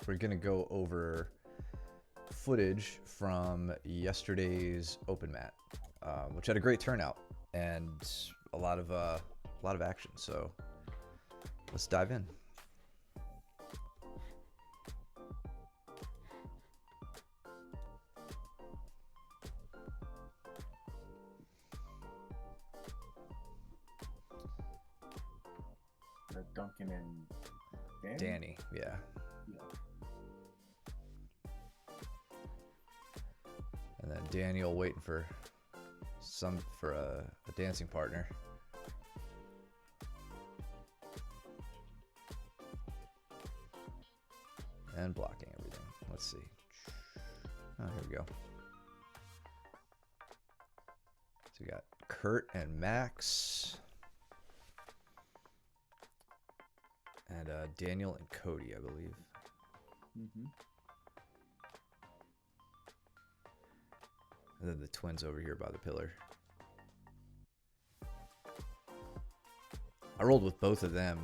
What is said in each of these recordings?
we're going to go over footage from yesterday's open mat, which had a great turnout and a lot of action. So let's dive in. Duncan and Danny, yeah. And then Daniel waiting for a dancing partner. And blocking everything. Let's see. Oh, here we go. So we got Kurt and Max. And Daniel and Cody, I believe. Mm-hmm. And then the twins over here by the pillar. I rolled with both of them,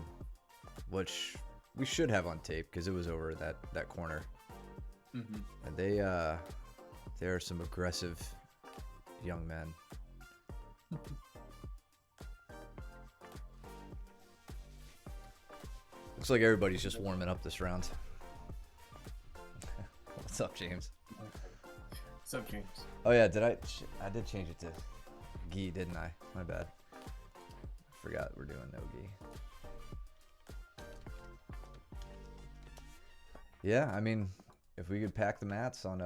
which we should have on tape because it was over that corner. Mm-hmm. And they are some aggressive young men. Looks like everybody's just warming up this round. What's up, James? What's up, James? Oh yeah, I did change it to gi, didn't I? My bad. I forgot we're doing no gi. Yeah, I mean, if we could pack the mats on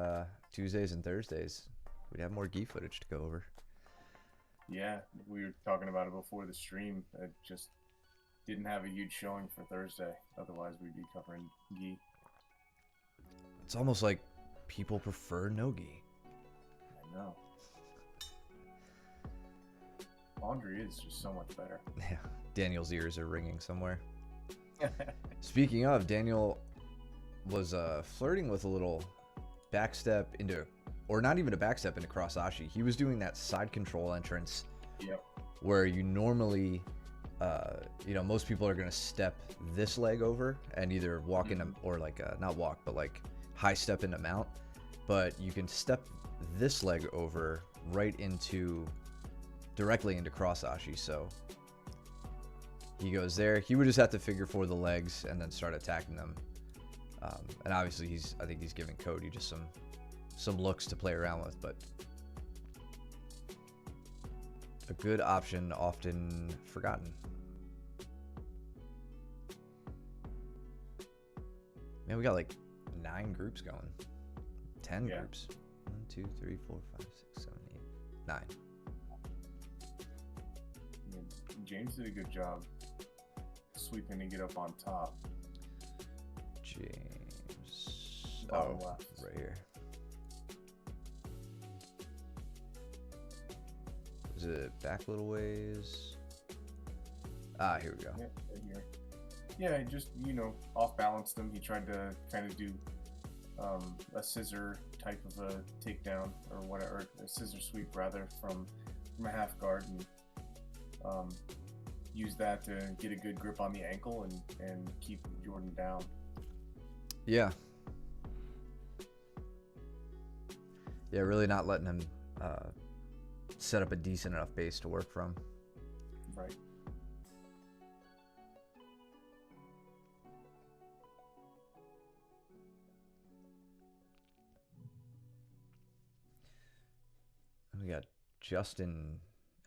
Tuesdays and Thursdays, we'd have more gi footage to go over. Yeah, we were talking about it before the stream. It just didn't have a huge showing for Thursday. Otherwise, we'd be covering gi. It's almost like people prefer no gi. I know. Laundry is just so much better. Yeah, Daniel's ears are ringing somewhere. Speaking of, Daniel was flirting with a little backstep into, or not even a backstep into cross-ashi. He was doing that side control entrance. Yep. Where you normally, most people are going to step this leg over and either walk in, or like, not walk, but like high step into mount. But you can step this leg over right directly into cross-ashi. So he goes there. He would just have to figure for the legs and then start attacking them. And obviously I think he's giving Cody just some looks to play around with, but a good option, often forgotten. Man, we got like 9 groups going. 10 groups. 1, 2, 3, 4, 5, 6, 7, 8, 9. Yeah, James did a good job sweeping to get up on top. James. Bottom left. Right here. Is it back a little ways? Ah, here we go. Yeah, right here. Yeah, he just, off-balanced him. He tried to kind of do a scissor type of a takedown or whatever, a scissor sweep rather, from a half guard, and use that to get a good grip on the ankle and keep Jordan down. Yeah. Yeah, really not letting him set up a decent enough base to work from. Right. And we got Justin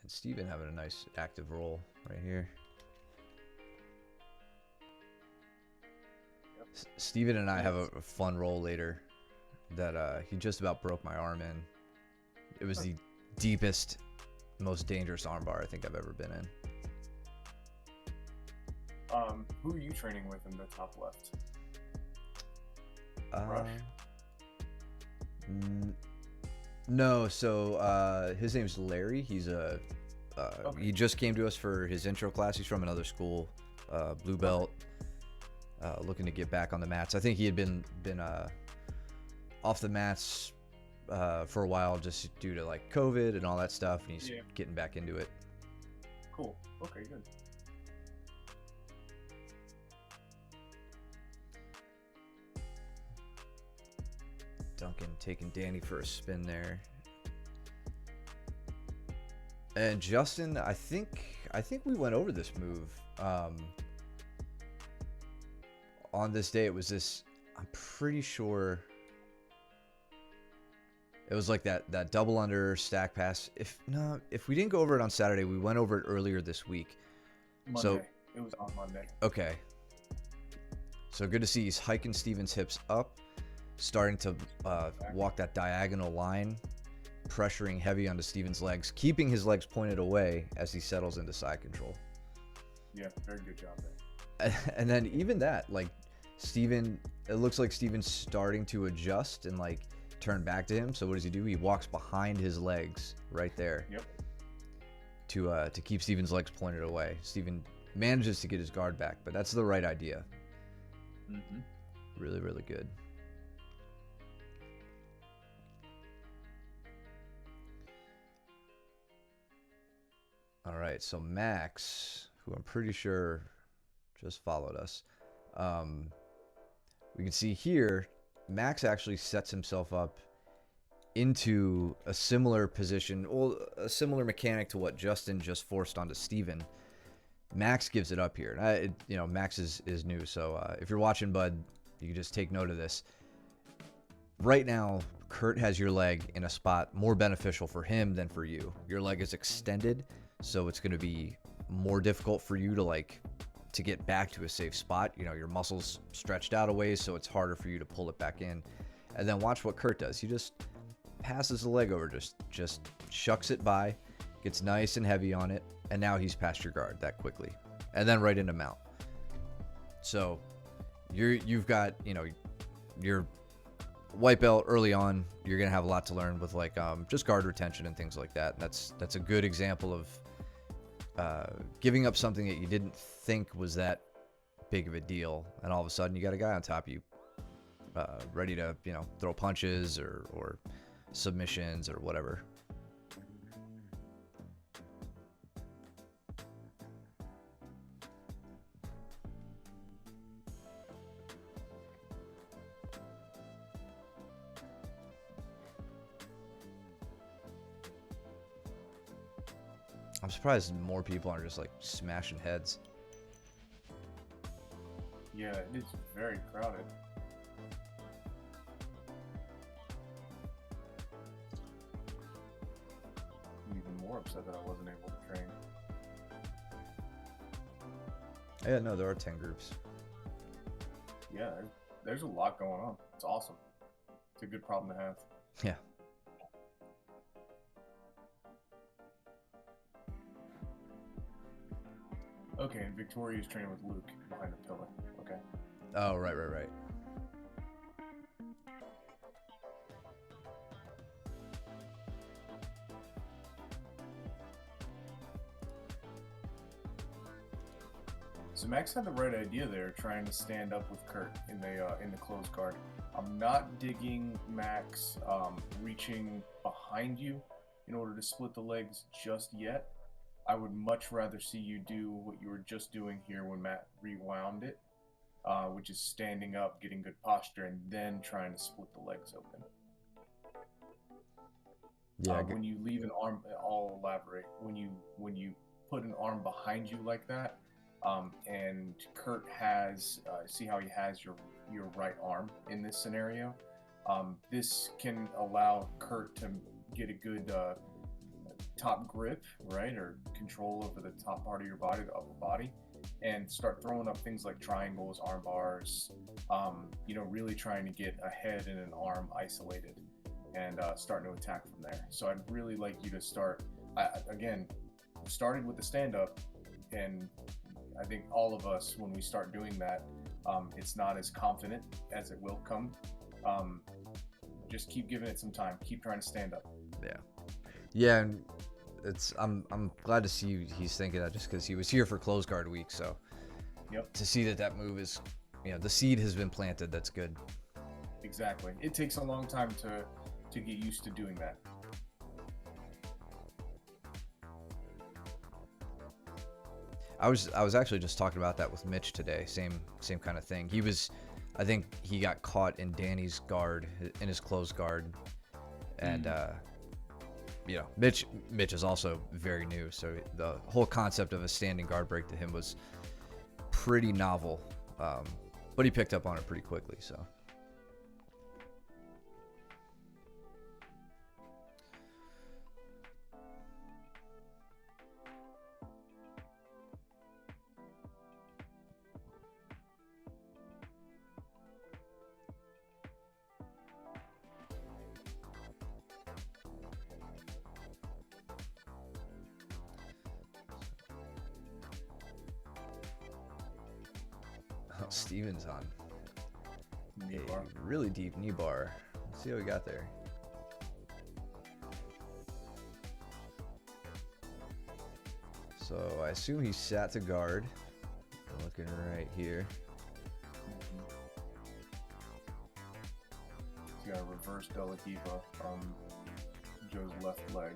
and Steven having a nice active role right here. Steven and I have a fun roll later that he just about broke my arm in. It was the deepest, most dangerous armbar I think I've ever been in. Who are you training with in the top left? No, so his name's Larry. He's he just came to us for his intro class. He's from another school, blue belt, looking to get back on the mats. I think he had been off the mats for a while just due to like COVID and all that stuff, and he's getting back into it. Cool. Okay, good. Duncan taking Danny for a spin there. And Justin, I think we went over this move on this day. It was this, I'm pretty sure it was like that double under stack pass. If we didn't go over it on Saturday, we went over it earlier this week. Monday. So it was on Monday. Okay. So good to see he's hiking Steven's hips up, starting to walk that diagonal line, pressuring heavy onto Steven's legs, keeping his legs pointed away as he settles into side control. Yeah, very good job there. And then even that, like Steven, it looks like Steven's starting to adjust and like turn back to him. So what does he do? He walks behind his legs right there. Yep. To keep Steven's legs pointed away. Steven manages to get his guard back, but that's the right idea. Mm-hmm. Really, really good. All right, so Max, who I'm pretty sure just followed us, we can see here, Max actually sets himself up into a similar position, well, a similar mechanic to what Justin just forced onto Steven. Max gives it up here. And Max is new, so if you're watching, bud, you can just take note of this. Right now, Kurt has your leg in a spot more beneficial for him than for you. Your leg is extended, so it's going to be more difficult for you to get back to a safe spot. Your muscles stretched out a ways, so it's harder for you to pull it back in. And then watch what Kurt does. He just passes the leg over, just shucks it by, gets nice and heavy on it, and now he's past your guard that quickly, and then right into mount. So you've got your white belt early on. You're gonna have a lot to learn with just guard retention and things like that. That's a good example of giving up something that you didn't think was that big of a deal, and all of a sudden you got a guy on top of you, ready to throw punches or submissions or whatever. I'm surprised more people aren't just smashing heads. Yeah, it's very crowded. I'm even more upset that I wasn't able to train. Yeah, no, there are 10 groups. Yeah, there's a lot going on. It's awesome. It's a good problem to have. Yeah. Okay, and Victoria's training with Luke behind the pillar. Okay. Oh, right. So Max had the right idea there, trying to stand up with Kurt in the closed guard. I'm not digging Max reaching behind you in order to split the legs just yet. I would much rather see you do what you were just doing here when Matt rewound it, which is standing up, getting good posture, and then trying to split the legs open. Yeah. When you leave an arm, I'll elaborate. When you put an arm behind you like that, and Kurt has, see how he has your right arm in this scenario. This can allow Kurt to get a good top grip, right, or control over the top part of your body, the upper body, and start throwing up things like triangles, arm bars, really trying to get a head and an arm isolated and starting to attack from there. So I'd really like you to start, again, started with the stand-up, and I think all of us, when we start doing that, it's not as confident as it will come. Just keep giving it some time. Keep trying to stand up. Yeah, and I'm glad to see he's thinking that, just because he was here for closed guard week. So Yep. To see that move is, the seed has been planted. That's good. Exactly. It takes a long time to get used to doing that. I was actually just talking about that with Mitch today. Same kind of thing. He was, I think he got caught in Danny's guard, in his closed guard, and Mitch is also very new, so the whole concept of a standing guard break to him was pretty novel, but he picked up on it pretty quickly. So. Steven's on a really deep knee bar. Let's see what we got there. So I assume he sat to guard. I'm looking right here. He's got a reverse De La Riva on Joe's left leg.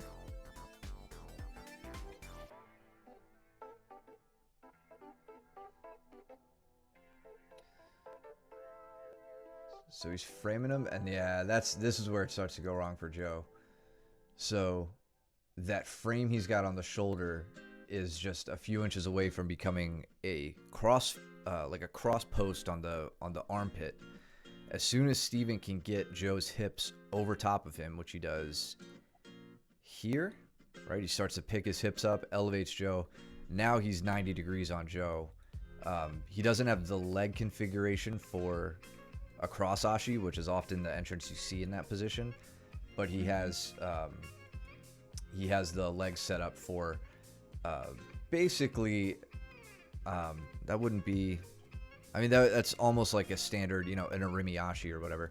So he's framing him, and yeah, this is where it starts to go wrong for Joe. So that frame he's got on the shoulder is just a few inches away from becoming a cross, like a cross post on the armpit. As soon as Steven can get Joe's hips over top of him, which he does here, right? He starts to pick his hips up, elevates Joe. Now he's 90 degrees on Joe. He doesn't have the leg configuration for a cross ashi, which is often the entrance you see in that position, but he has the legs set up for basically that wouldn't be, I mean, that's almost like a standard, an arimi ashi or whatever,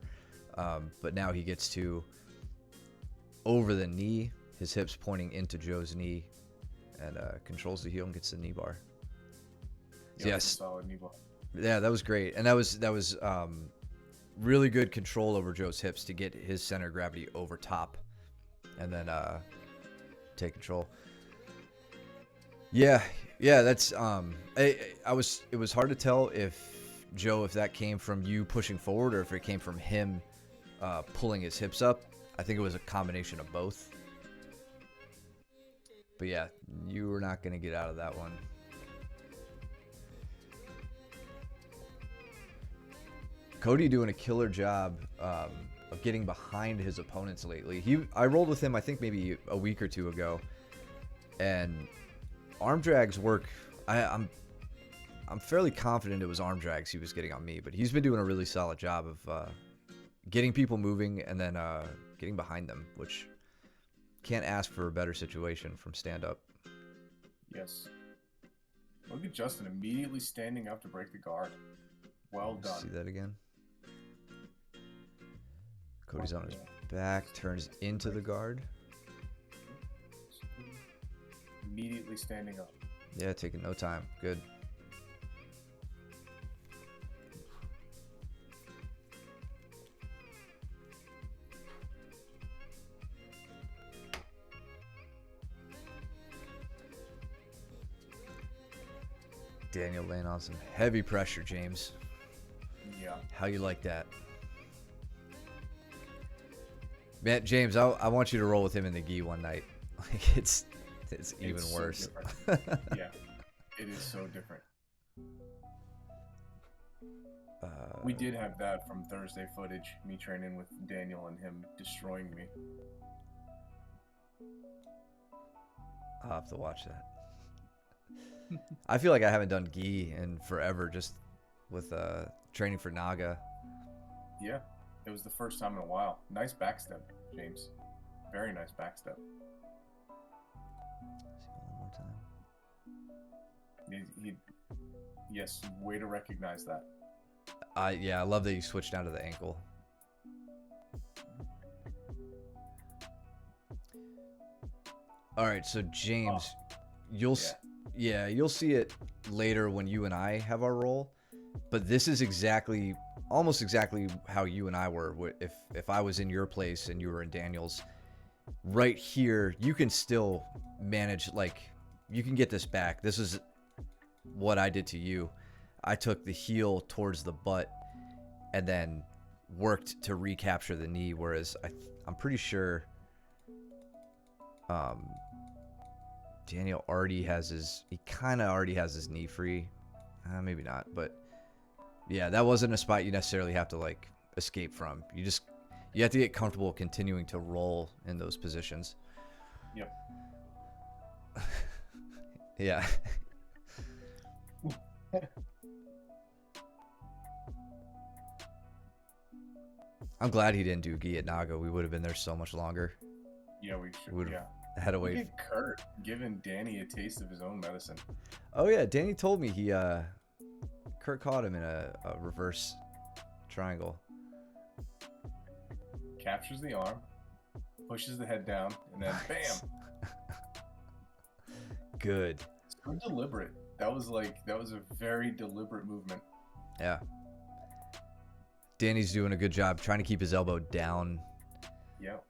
but now he gets to over the knee, his hips pointing into Joe's knee, and controls the heel and gets the knee bar. Yes, solid knee bar. Yeah, that was great, and that was really good control over Joe's hips to get his center of gravity over top, and then take control. Yeah, that's it was hard to tell if that came from you pushing forward or if it came from him pulling his hips up. I think it was a combination of both. But yeah, you were not going to get out of that one. Cody doing a killer job of getting behind his opponents lately. I rolled with him, I think maybe a week or two ago, and arm drags work. I'm fairly confident it was arm drags he was getting on me, but he's been doing a really solid job of getting people moving and then getting behind them, which can't ask for a better situation from stand up. Yes. Look at Justin immediately standing up to break the guard. Well done. See that again? Cody's on his back, turns into the guard. Immediately standing up. Yeah, taking no time. Good. Daniel laying on some heavy pressure, James. Yeah. How you like that? Man, James, I want you to roll with him in the gi one night. Like it's even so worse. Yeah, it is so different. We did have that from Thursday footage, me training with Daniel and him destroying me. I'll have to watch that. I feel like I haven't done gi in forever, just with training for Naga. Yeah, it was the first time in a while. Nice backstep, James. Very nice backstep. See one more time. Yes, way to recognize that. Yeah, I love that you switched down to the ankle. All right, so James, you'll see it later when you and I have our roll, but this is almost exactly how you and I were. If I was in your place and you were in Daniel's, right here, you can still manage, like, you can get this back. This is what I did to you. I took the heel towards the butt, and then worked to recapture the knee. Whereas I'm pretty sure Daniel kind of already has his knee free. Maybe not, but yeah, that wasn't a spot you necessarily have to like escape from. You have to get comfortable continuing to roll in those positions. Yep. Yeah. I'm glad he didn't do gi at Naga. We would have been there so much longer. Yeah, we should. Would Yeah. had to wait. Look at Kurt giving Danny a taste of his own medicine. Oh yeah, Danny told me Kurt caught him in a reverse triangle. Captures the arm, pushes the head down, and then bam. Good. So deliberate. That was a very deliberate movement. Yeah. Danny's doing a good job trying to keep his elbow down. Yep.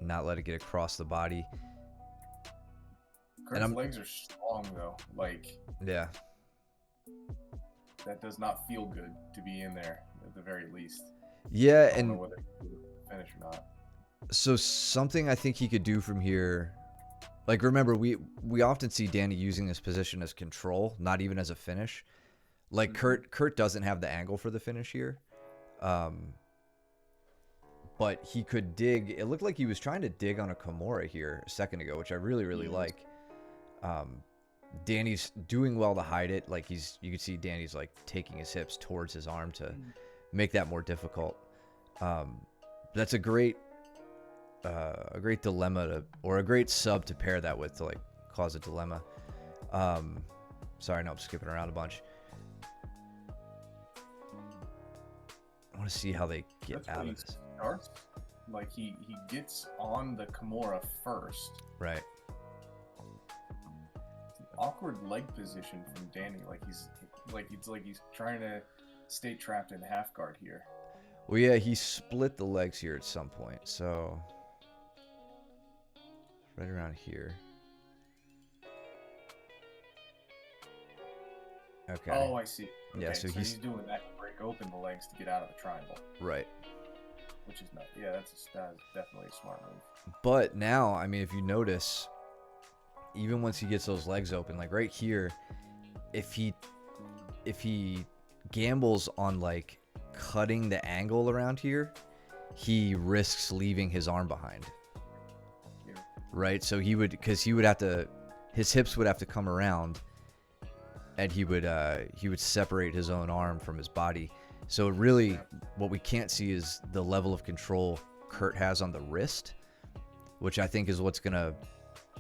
Not let it get across the body. Kurt's legs are strong though. Yeah. That does not feel good to be in there at the very least. Yeah, I don't and know whether to finish or not. So something I think he could do from here, like remember we often see Danny using this position as control, not even as a finish. Like Kurt doesn't have the angle for the finish here. But he could dig. It looked like he was trying to dig on a Kimura here a second ago, which I really like. Danny's doing well to hide it. Like you can see Danny's like taking his hips towards his arm to make that more difficult. That's a great dilemma or a great sub to pair that with to like cause a dilemma. Sorry, no, I'm skipping around a bunch. I want to see how they get out of this. Starts, like he gets on the Kimura first. Right. Awkward leg position from Danny. He's trying to stay trapped in half guard here. Well, yeah, he split the legs here at some point, so right around here. Okay. Oh, I see. Yeah, okay, so he's doing that to break open the legs to get out of the triangle. Right. Which is not. Yeah, that is definitely a smart move. But now, I mean, if you notice, even once he gets those legs open, like right here, if he gambles on like cutting the angle around he risks leaving his arm behind. Yeah. Right? So because his hips would have to come around, and he would separate his own arm from his body. So really, what we can't see is the level of control Kurt has on the wrist, which I think is what's gonna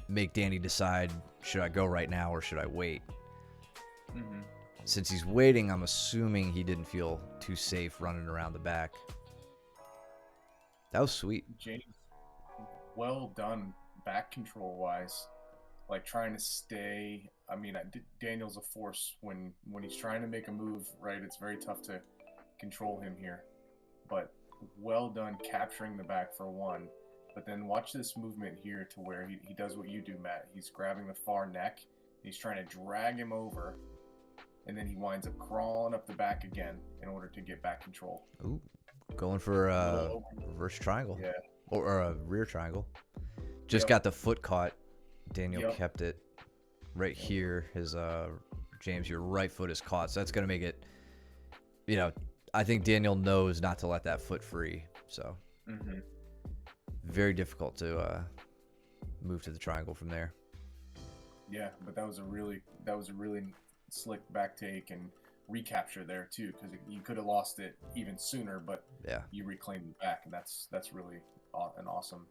make Danny decide, should I go right now or should I wait? Mm-hmm. Since he's waiting, I'm assuming he didn't feel too safe running around the back. That was sweet. James, well done back control wise. Like trying to stay. I mean, Daniel's a force when he's trying to make a move, right? It's very tough to control him here. But well done capturing the back for one. But then watch this movement here to where he does what you do, Matt. He's grabbing the far neck. He's trying to drag him over. And then he winds up crawling up the back again in order to get back control. Ooh, going for a reverse triangle. Yeah. Or a rear triangle. Just got the foot caught. Daniel kept it right here. His James, your right foot is caught. So that's going to make it, I think Daniel knows not to let that foot free. So very difficult to move to the triangle from there. Yeah, but that was a really slick back take and recapture there too, because you could have lost it even sooner, but you reclaimed it back, and that's really an awesome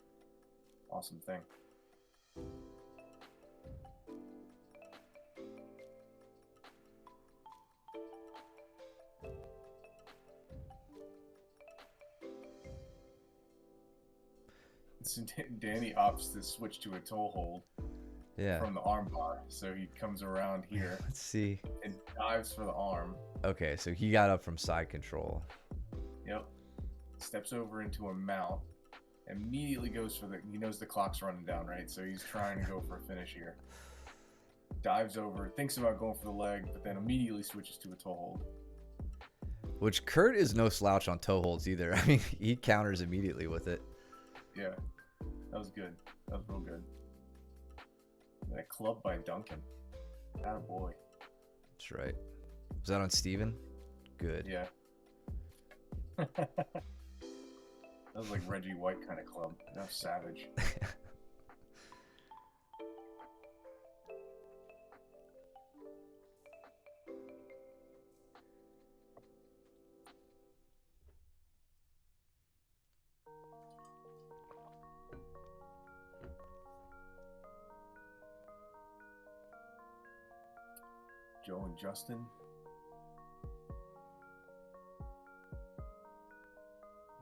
thing. So Danny opts to switch to a toe hold from the arm bar. So he comes around here. Let's see. And dives for the arm. Okay, so he got up from side control. Yep. Steps over into a mount. Immediately goes for he knows the clock's running down, right? So he's trying to go for a finish here. Dives over, thinks about going for the leg, but then immediately switches to a toe hold. Which Kurt is no slouch on toe holds either. I mean, he counters immediately with it. Yeah, that was good. That was real good. That club by Duncan. Attaboy. That's right. Was that on Steven? Good. Yeah. That was like Reggie White kind of club. That was savage. Joe and Justin.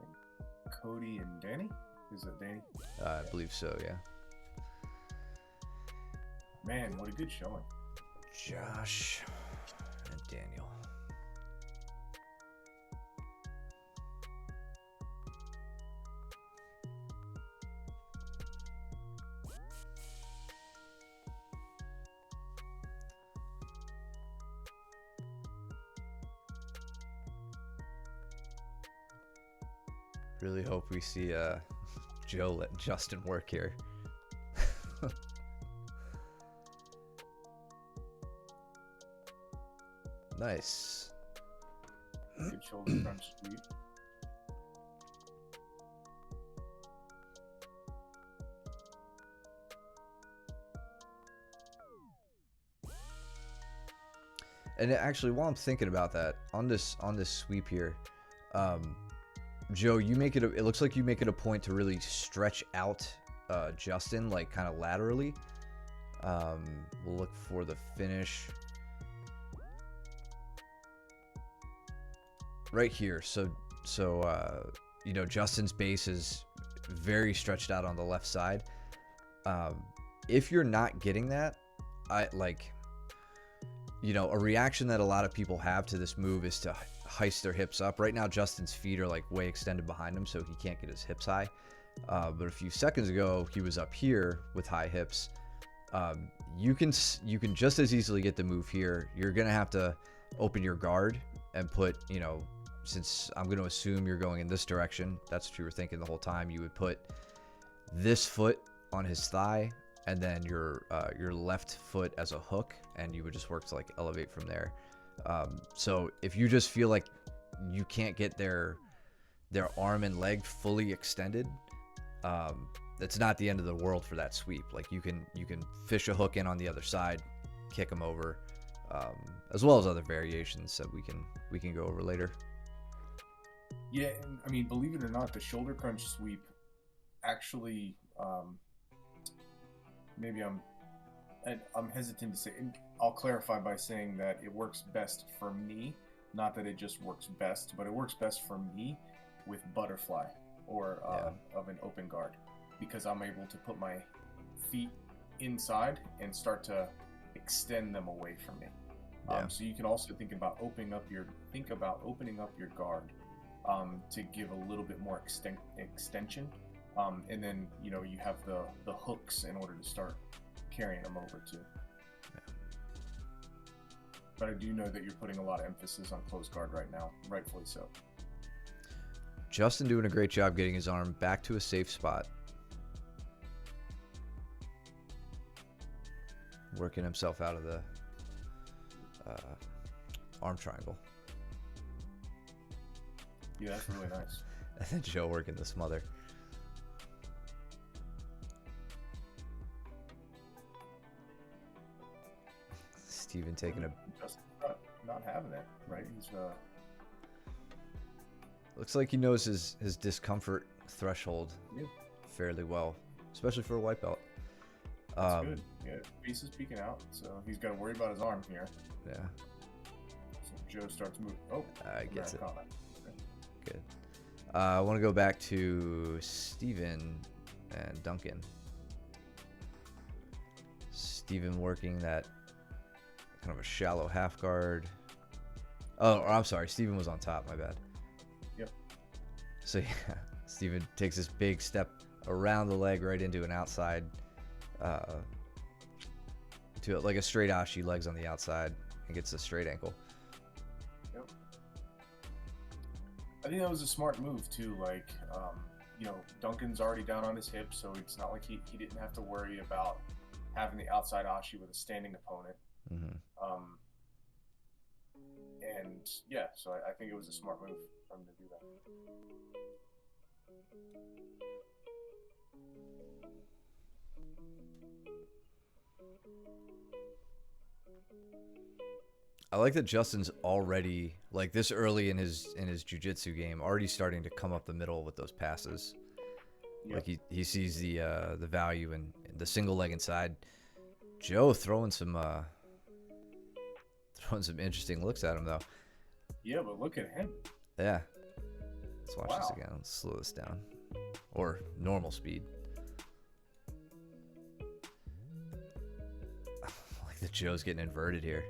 And Cody and Danny? Is it Danny? I believe so, yeah. Man, what a good showing. Josh and Daniel. Really hope we see Joe let Justin work here. Nice. Good shoulder crunch sweep. And actually, while I'm thinking about that, on this sweep here, Joe, you make it. It looks like you make it a point to really stretch out Justin, like kind of laterally. We'll look for the finish right here. So you know, Justin's base is very stretched out on the left side. If you're not getting that, you know, a reaction that a lot of people have to this move is to heist their hips up. Right now, Justin's feet are like way extended behind him, so he can't get his hips high. But a few seconds ago, he was up here with high hips. You can just as easily get the move here. You're gonna have to open your guard and put, you know, since I'm going to assume you're going in this direction, that's what you were thinking the whole time. You would put this foot on his thigh, and then your left foot as a hook, and you would just work to like elevate from there. So if you just feel like you can't get their arm and leg fully extended, that's not the end of the world for that sweep. Like you can fish a hook in on the other side, kick them over, as well as other variations that we can go over later. Yeah, and I mean, believe it or not, the shoulder crunch sweep actually, maybe I'm hesitant to say. I'll clarify by saying that it works best for me. Not that it just works best, but it works best for me with butterfly or of an open guard, because I'm able to put my feet inside and start to extend them away from me. So you can also think about opening up your guard to give a little bit more extension, and then you know you have the hooks in order to start carrying them over too. But I do know that you're putting a lot of emphasis on close guard right now, rightfully so. Justin doing a great job getting his arm back to a safe spot, working himself out of the arm triangle. Yeah, that's really nice. And then Joe working the smother. Steven taking a... Just not having it, right? He's Looks like he knows his discomfort threshold fairly well, especially for a white belt. That's good. Yeah, face is peeking out, so he's got to worry about his arm here. Yeah. So Joe starts moving. Oh, I gets it. Okay. Good. I want to go back to Steven and Duncan. Steven working that kind of a shallow half guard. Oh, I'm sorry. Steven was on top. My bad. Yep. So yeah, Steven takes this big step around the leg right into an outside, to like a straight ashi, legs on the outside, and gets a straight ankle. Yep. I think that was a smart move too. Like, Duncan's already down on his hip, so it's not like he didn't have to worry about having the outside Ashi with a standing opponent. Mm-hmm. And yeah, so I think it was a smart move for him to do that. I like that Justin's already, like, this early in his jiu-jitsu game, already starting to come up the middle with those passes. Yep. Like he sees the value in the single leg inside. Joe throwing some interesting looks at him though. Yeah, but look at him. Yeah. Let's watch this again. Let's slow this down. Or normal speed. Like the Joe's getting inverted here.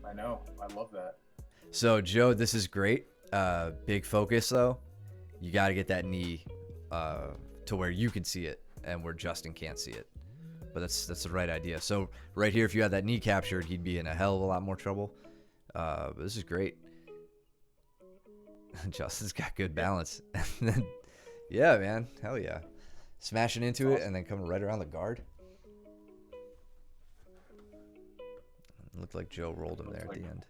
I know. I love that. So Joe, this is great. Big focus though. You got to get that knee to where you can see it and where Justin can't see it. But that's the right idea. So right here, if you had that knee captured, he'd be in a hell of a lot more trouble. But this is great. Justin's got good balance. And then, yeah, man, hell yeah, smashing into it and then coming right around the guard. It looked like Joe rolled him there at the end.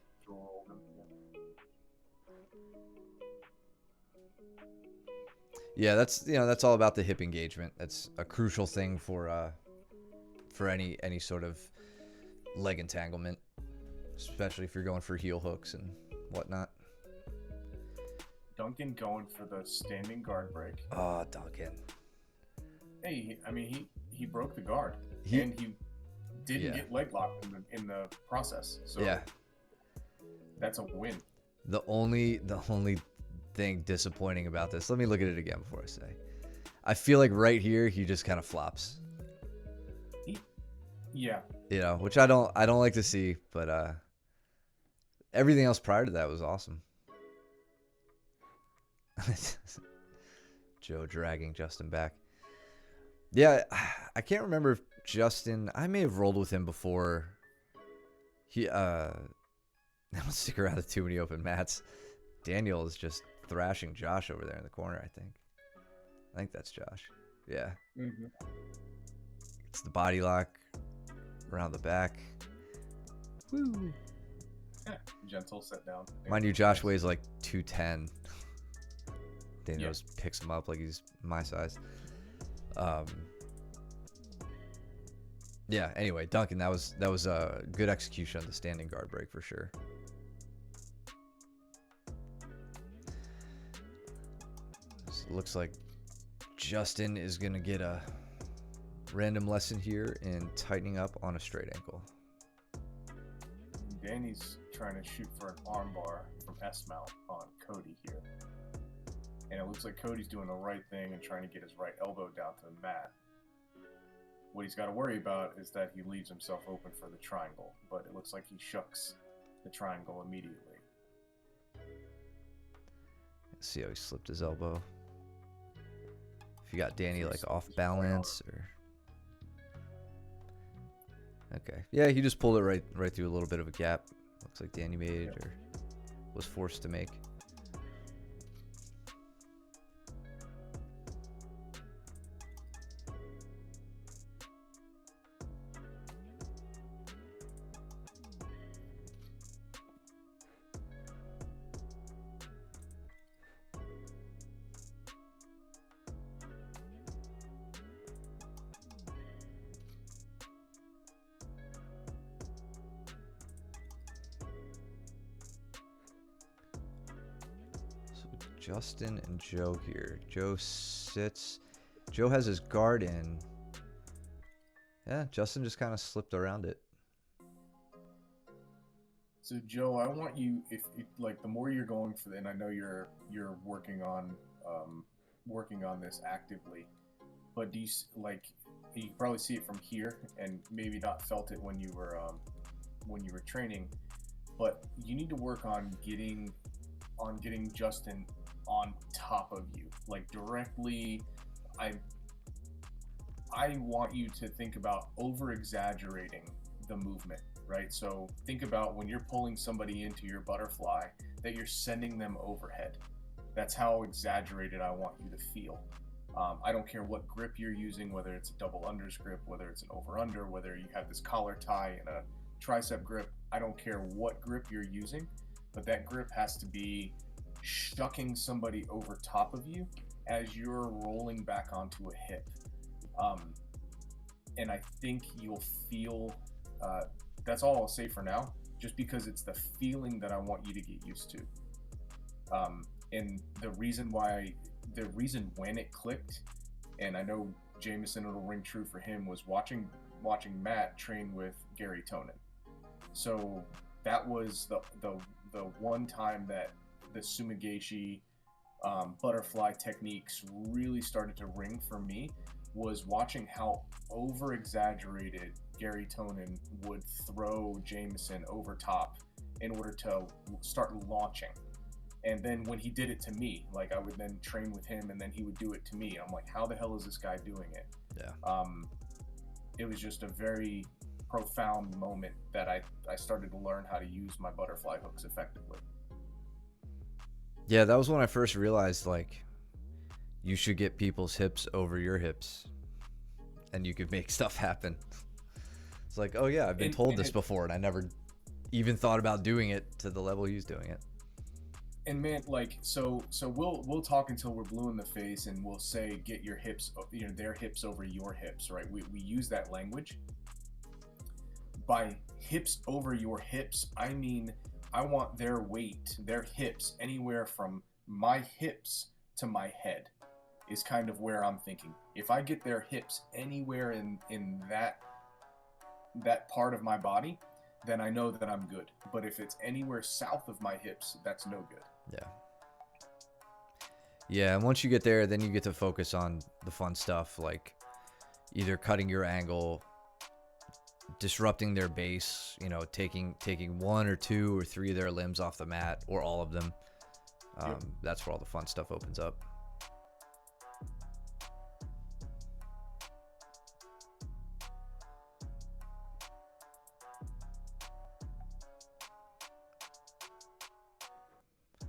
Yeah, that's all about the hip engagement. That's a crucial thing for any sort of leg entanglement, especially if you're going for heel hooks and whatnot. Duncan going for the standing guard break. Oh, Duncan. Hey, I mean he broke the guard and he didn't get leg locked in the process. So yeah, that's a win. The only thing disappointing about this, let me look at it again before I say. I feel like right here he just kind of flops. Yeah. You know, which I don't like to see, but everything else prior to that was awesome. Joe dragging Justin back. Yeah, I can't remember if Justin, I may have rolled with him before. I don't stick around at too many open mats. Daniel is just thrashing Josh over there in the corner, I think that's Josh. Yeah. Mm-hmm. It's the body lock around the back. Woo. Yeah, gentle sit down. Mind you, Josh weighs like 210. Daniel just picks him up like he's my size. Yeah, anyway, Duncan, that was a good execution of the standing guard break for sure. So it looks like Justin is going to get a random lesson here in tightening up on a straight ankle. Danny's trying to shoot for an armbar from S-mount on Cody here. And it looks like Cody's doing the right thing and trying to get his right elbow down to the mat. What he's got to worry about is that he leaves himself open for the triangle, but it looks like he shucks the triangle immediately. See how he slipped his elbow. If you got Danny like off balance or... Okay. Yeah, he just pulled it right through a little bit of a gap. Looks like Danny made or was forced to make. Justin and Joe here. Joe sits. Joe has his guard in. Yeah, Justin just kind of slipped around it. So Joe, I want you, if like the more you're going for, and I know you're working on this actively, but do you like you can probably see it from here and maybe not felt it when you were training, but you need to work on getting Justin on top of you, like directly. I want you to think about over exaggerating the movement, right? So think about when you're pulling somebody into your butterfly that you're sending them overhead. That's how exaggerated I want you to feel. I don't care what grip you're using, whether it's a double unders grip, whether it's an over under, whether you have this collar tie and a tricep grip. I don't care what grip you're using, but that grip has to be shucking somebody over top of you as you're rolling back onto a hip. Um, and I think you'll feel, that's all I'll say for now, just because it's the feeling that I want you to get used to. And the reason when it clicked, and I know Jameson, it'll ring true for him, was watching Matt train with Gary Tonin. So that was the one time that the Sumigashi butterfly techniques really started to ring for me, was watching how over exaggerated Gary Tonin would throw Jameson over top in order to start launching. And then when he did it to me, like I would then train with him and then he would do it to me. I'm like, how the hell is this guy doing it? Yeah. It was just a very profound moment that I started to learn how to use my butterfly hooks effectively. Yeah, that was when I first realized, like, you should get people's hips over your hips and you could make stuff happen. It's like, oh yeah, I've been told this before and I never even thought about doing it to the level he's doing it. And man, like, so we'll talk until we're blue in the face, and we'll say get your hips, their hips over your hips, right? We use that language. By hips over your hips, I mean I want their weight, their hips, anywhere from my hips to my head is kind of where I'm thinking. If I get their hips anywhere in that part of my body, then I know that I'm good. But if it's anywhere south of my hips, that's no good. Yeah. Yeah, and once you get there, then you get to focus on the fun stuff, like either cutting your angle, disrupting their base, taking one or two or three of their limbs off the mat, or all of them. Yep. That's where all the fun stuff opens up.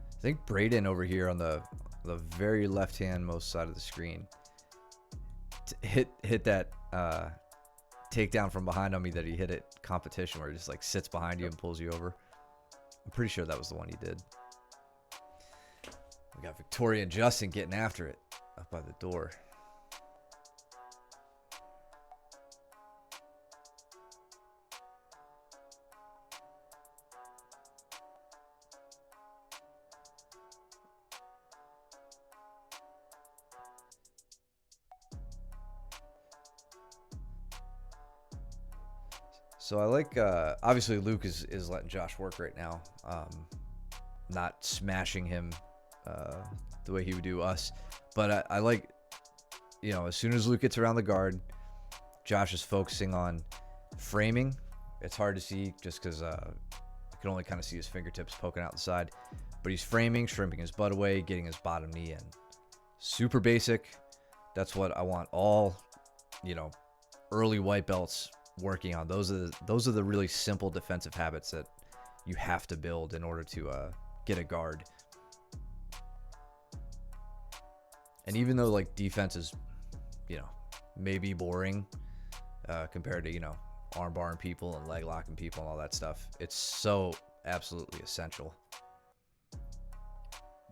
I think Braden over here on the very left-hand most side of the screen hit that takedown from behind on me that he hit at competition, where he just like sits behind you and pulls you over. I'm pretty sure that was the one he did. We got Victoria and Justin getting after it up by the door. So I like, obviously Luke is letting Josh work right now, not smashing him the way he would do us. But I like, as soon as Luke gets around the guard, Josh is focusing on framing. It's hard to see just because I can only kind of see his fingertips poking out the side. But he's framing, shrimping his butt away, getting his bottom knee in. Super basic. That's what I want all, early white belts working on. Those are the really simple defensive habits that you have to build in order to get a guard. And even though like defense is, maybe boring compared to arm barring people and leg locking people and all that stuff, it's so absolutely essential.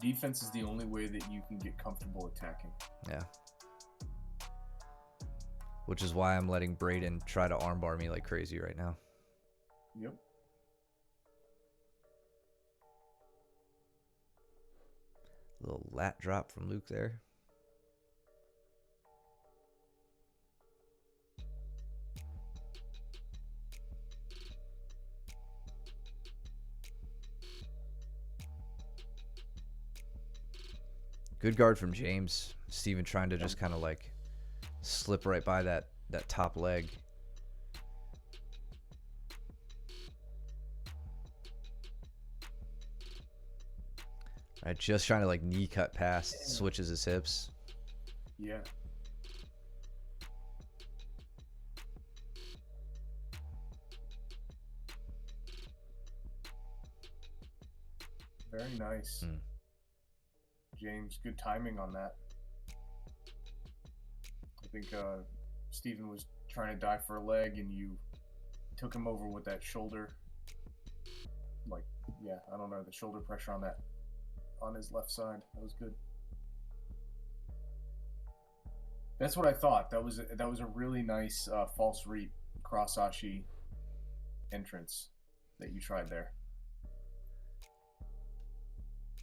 Defense is the only way that you can get comfortable attacking. Yeah. Which is why I'm letting Braden try to armbar me like crazy right now. Yep. Little lat drop from Luke there. Good guard from James. Steven trying to just kind of like slip right by that top leg. Right, just trying to like knee cut past, switches his hips. Yeah. Very nice. James. Good timing on that. I think Steven was trying to dive for a leg, and you took him over with that shoulder. Like, yeah, I don't know, the shoulder pressure on that, on his left side. That was good. That's what I thought. That was a really nice false reap cross ashi entrance that you tried there.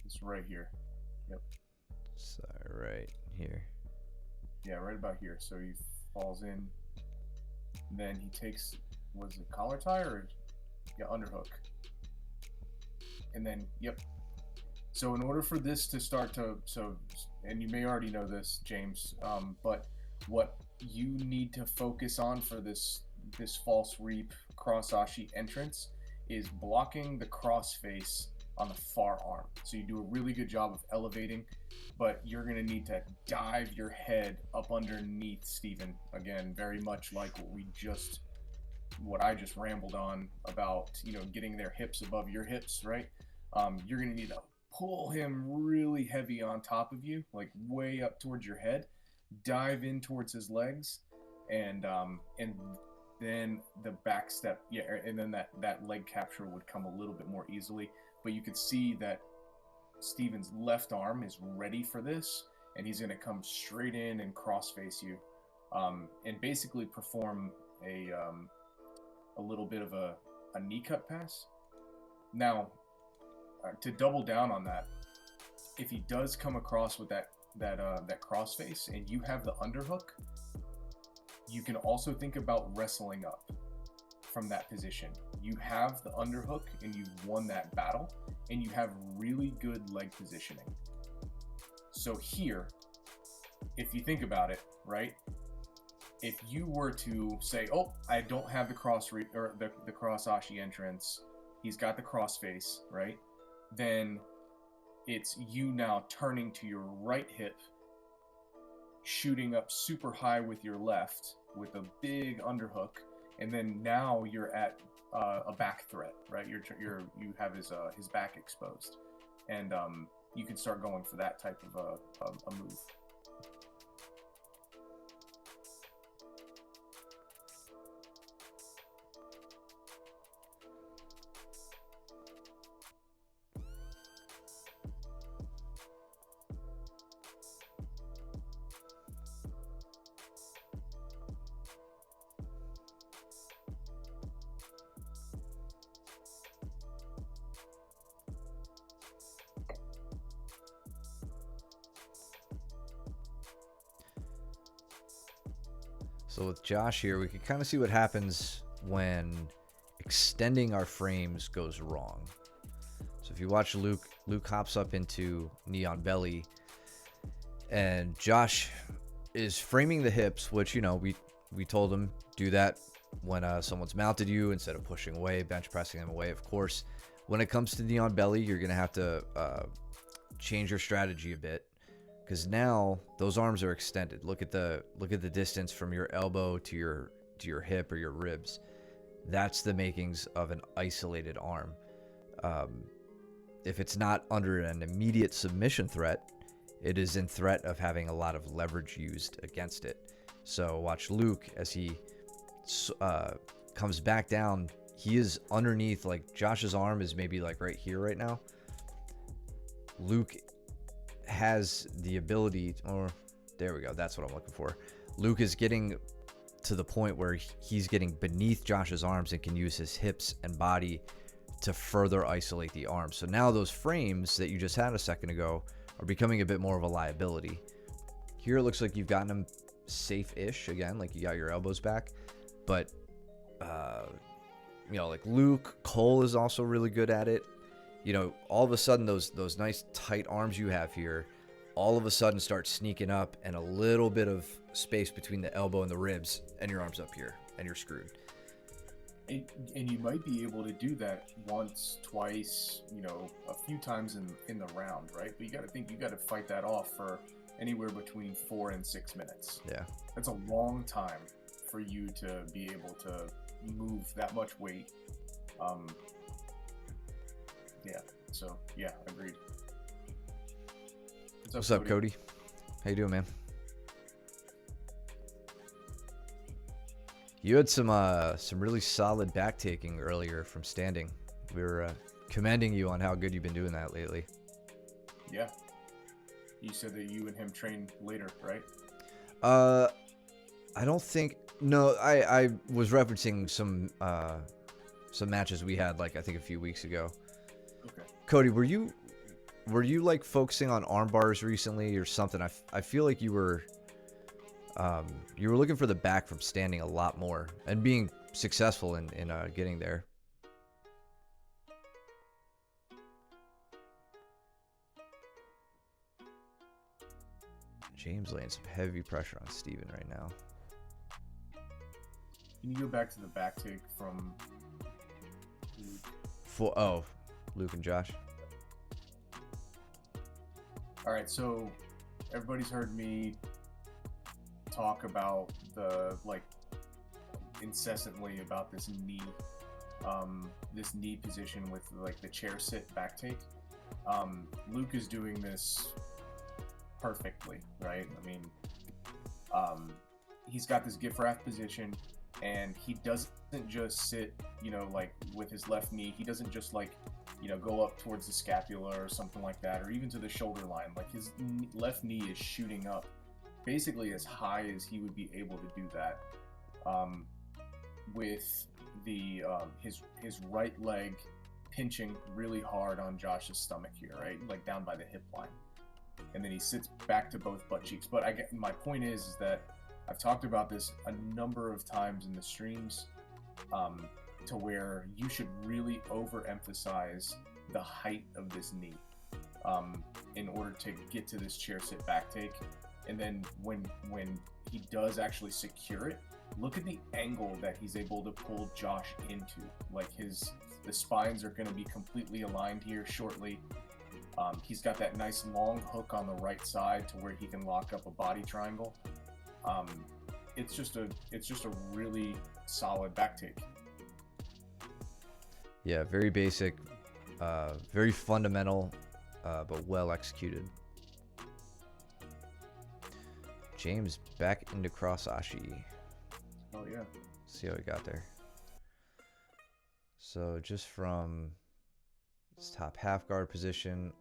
It's right here. Yep. So right here. Yeah, right about here. So he falls in. Then he takes, was it collar tie or yeah, underhook? And then, yep. So in order for this to start to, and you may already know this, James, but what you need to focus on for this false reap cross ashi entrance is blocking the cross face on the far arm. So you do a really good job of elevating, but you're going to need to dive your head up underneath Steven. Again, very much like what I just rambled on about, getting their hips above your hips, right? You're going to need to pull him really heavy on top of you, like way up towards your head, dive in towards his legs, and then the back step, yeah, and then that leg capture would come a little bit more easily. But you could see that Steven's left arm is ready for this, and he's going to come straight in and cross face you, and basically perform a little bit of a knee cut pass. Now, to double down on that, if he does come across with that cross face and you have the underhook, you can also think about wrestling up from that position. You have the underhook and you've won that battle, and you have really good leg positioning. So here, if you think about it, right? If you were to say, "Oh, I don't have the cross ashi entrance. He's got the cross face," right? Then it's you now turning to your right hip, shooting up super high with your left with a big underhook, and then now you're at a back threat, right? You have his back exposed, and you can start going for that type of a move. So with Josh here, we can kind of see what happens when extending our frames goes wrong. So if you watch Luke hops up into knee on belly, and Josh is framing the hips, which, we told him do that when someone's mounted you instead of pushing away, bench pressing them away. Of course, when it comes to knee on belly, you're going to have to change your strategy a bit, because now those arms are extended. Look at the distance from your elbow to your hip or your ribs. That's the makings of an isolated arm. If it's not under an immediate submission threat, it is in threat of having a lot of leverage used against it. So watch Luke as he comes back down. He is underneath, like Josh's arm is maybe like right here right now. Luke has the ability, or there we go, that's what I'm looking for. Luke is getting to the point where he's getting beneath Josh's arms and can use his hips and body to further isolate the arm. So now those frames that you just had a second ago are becoming a bit more of a liability. Here it looks like you've gotten them safe-ish, again, like you got your elbows back, but like Luke, Cole is also really good at it. All of a sudden those nice tight arms you have here all of a sudden start sneaking up, and a little bit of space between the elbow and the ribs, and your arm's up here and you're screwed. And you might be able to do that once, twice, a few times in the round, right? But you got to think, you got to fight that off for anywhere between 4 and 6 minutes. Yeah. That's a long time for you to be able to move that much weight. Yeah. So, yeah, agreed. What's What's up, up, Cody? Cody? How you doing, man? You had some really solid back taking earlier from standing. We were commending you on how good you've been doing that lately. Yeah. You said that you and him train later, right? Uh, I don't think. No, I was referencing some matches we had like I think a few weeks ago. Okay. Cody, were you like focusing on arm bars recently or something? I feel like you were looking for the back from standing a lot more and being successful in getting there. James laying some heavy pressure on Steven right now. Can you go back to the back take from Luke and Josh. All right, so everybody's heard me talk about incessantly about this knee position with like the chair sit back take. Luke is doing this perfectly, right? I mean, he's got this gift wrap position, and he doesn't just sit, like with his left knee. He doesn't just like, go up towards the scapula or something like that, or even to the shoulder line. Like his left knee is shooting up basically as high as he would be able to do that, with the his right leg pinching really hard on Josh's stomach here, right? Like down by the hip line. And then he sits back to both butt cheeks. But my point is that I've talked about this a number of times in the streams, to where you should really overemphasize the height of this knee, in order to get to this chair sit back take. And then when he does actually secure it, look at the angle that he's able to pull Josh into. Like the spines are going to be completely aligned here shortly. He's got that nice long hook on the right side to where he can lock up a body triangle. It's just a really solid back take. Yeah, very basic, very fundamental, but well executed. James back into cross ashi. Oh yeah. See how he got there. So just from this top half guard position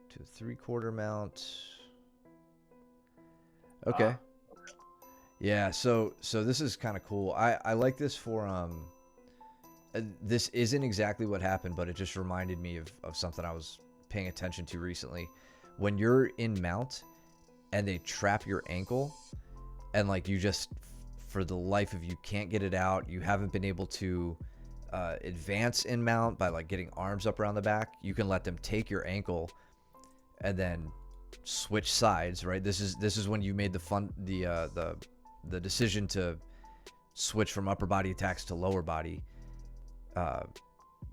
to 3/4 mount. Okay. Yeah, so this is kind of cool. I like this for this isn't exactly what happened, but it just reminded me of something I was paying attention to recently. When you're in mount and they trap your ankle and like you just for the life of you can't get it out, you haven't been able to advance in mount by like getting arms up around the back, you can let them take your ankle and then switch sides, right? This is when you made the decision to switch from upper body attacks to lower body.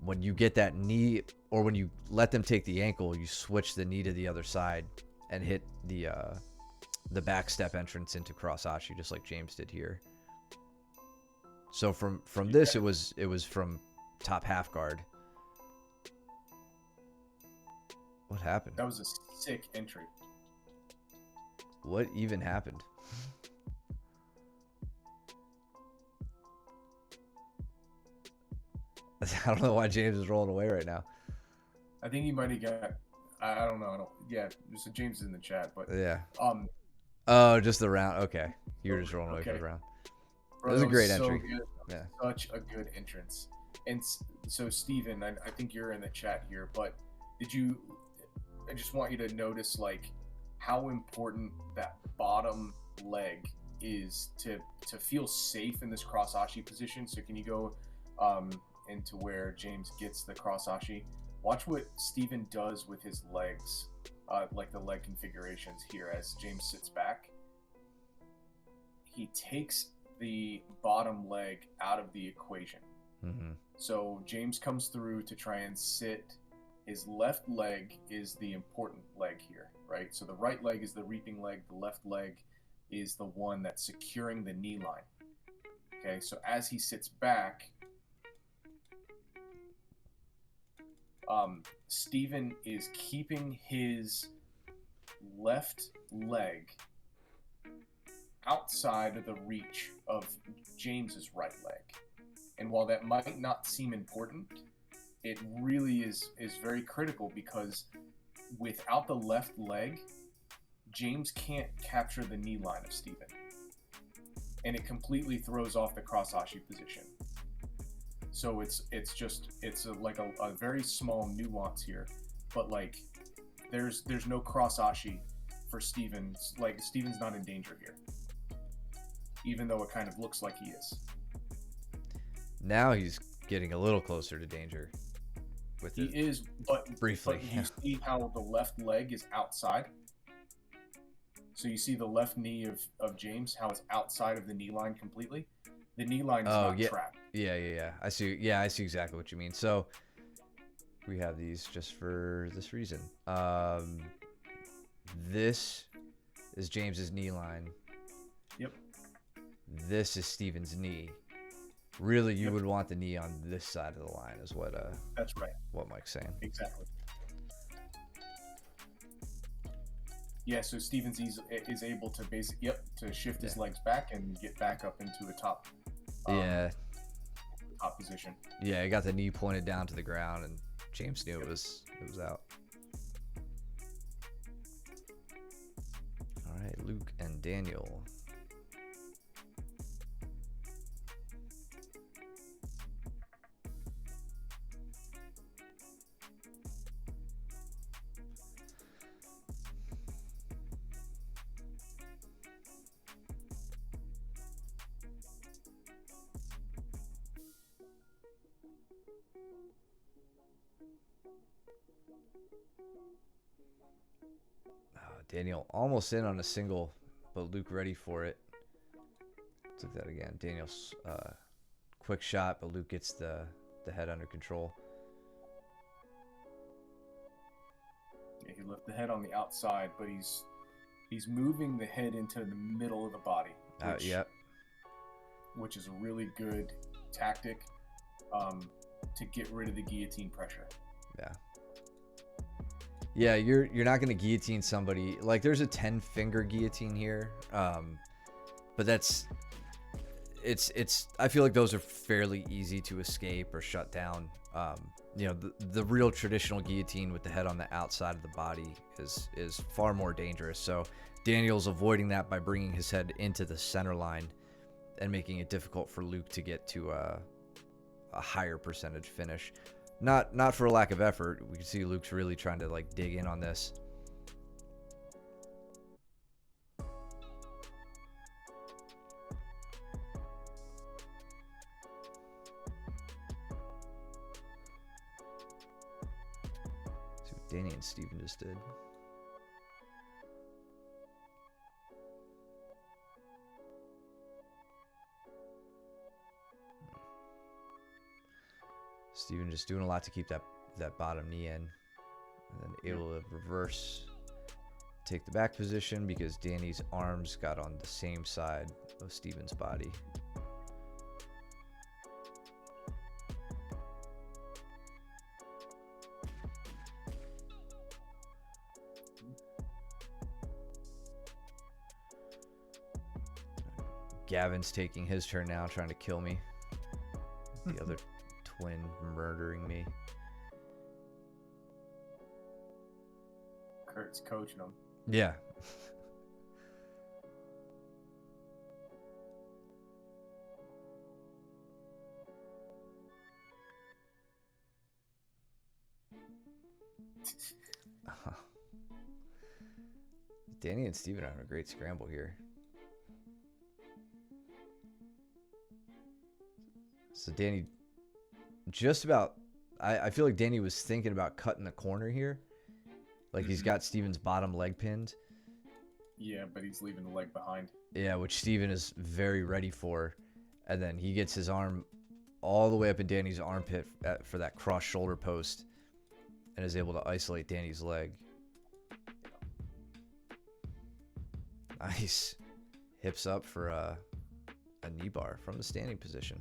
When you get that knee, or when you let them take the ankle, you switch the knee to the other side and hit the back step entrance into cross ashi, just like James did here. So from this, it was from top half guard. What happened? That was a sick entry. What even happened? I don't know why James is rolling away right now. I think he might have got. I don't know. Yeah, so James is in the chat, but Yeah. Oh, just the round. Okay, you were just rolling away for okay. the round. Bro, That was a great so entry. Good. Yeah. Such a good entrance. And so, Steven, I think you're in the chat here, but I just want you to notice like how important that bottom leg is to feel safe in this cross ashi position. So can you go into where James gets the cross ashi? Watch what Steven does with his legs, like the leg configurations here as James sits back. He takes the bottom leg out of the equation. Mm-hmm. So James comes through to try and sit. His left leg is the important leg here, right? So the right leg is the reaping leg. The left leg is the one that's securing the knee line. Okay, so as he sits back, Steven is keeping his left leg outside of the reach of James's right leg. And while that might not seem important, it really is very critical, because without the left leg, James can't capture the knee line of Steven. And it completely throws off the cross-ashi position. So it's like a very small nuance here, but like there's no cross-ashi for Steven. Like Steven's not in danger here, even though it kind of looks like he is. Now he's getting a little closer to danger. He is, but briefly. But you see how the left leg is outside? So you see the left knee of James, how it's outside of the knee line completely? The knee line is not trapped. Yeah. I see exactly what you mean. So we have these just for this reason. This is James's knee line. Yep. This is Steven's knee. Really, you would want the knee on this side of the line, is what that's right. What Mike's saying. Exactly. Yeah, so Stevens is able to to shift his legs back and get back up into a top top position. Yeah, he got the knee pointed down to the ground, and James knew it was out. All right, Luke and Daniel. Daniel almost in on a single, but Luke ready for it. Took that again. Daniel's quick shot, but Luke gets the head under control. Yeah, he left the head on the outside, but he's moving the head into the middle of the body. Which is a really good tactic to get rid of the guillotine pressure. Yeah, you're not going to guillotine somebody. Like, there's a 10-finger guillotine here, but it's I feel like those are fairly easy to escape or shut down. The real traditional guillotine with the head on the outside of the body is far more dangerous. So Daniel's avoiding that by bringing his head into the center line and making it difficult for Luke to get to a higher percentage finish. Not for a lack of effort. We can see Luke's really trying to like dig in on this. See what Danny and Steven just did. Steven just doing a lot to keep that bottom knee in, and then able to reverse, take the back position because Danny's arms got on the same side of Steven's body. Gavin's taking his turn now, trying to kill me. The other twin murdering me. Kurt's coaching him. Yeah. Danny and Steven are having a great scramble here. So Danny just about, I feel like Danny was thinking about cutting the corner here. Like he's got Steven's bottom leg pinned. Yeah, but he's leaving the leg behind. Yeah, which Steven is very ready for. And then he gets his arm all the way up in Danny's armpit for that cross shoulder post and is able to isolate Danny's leg. Nice. Hips up for a knee bar from the standing position.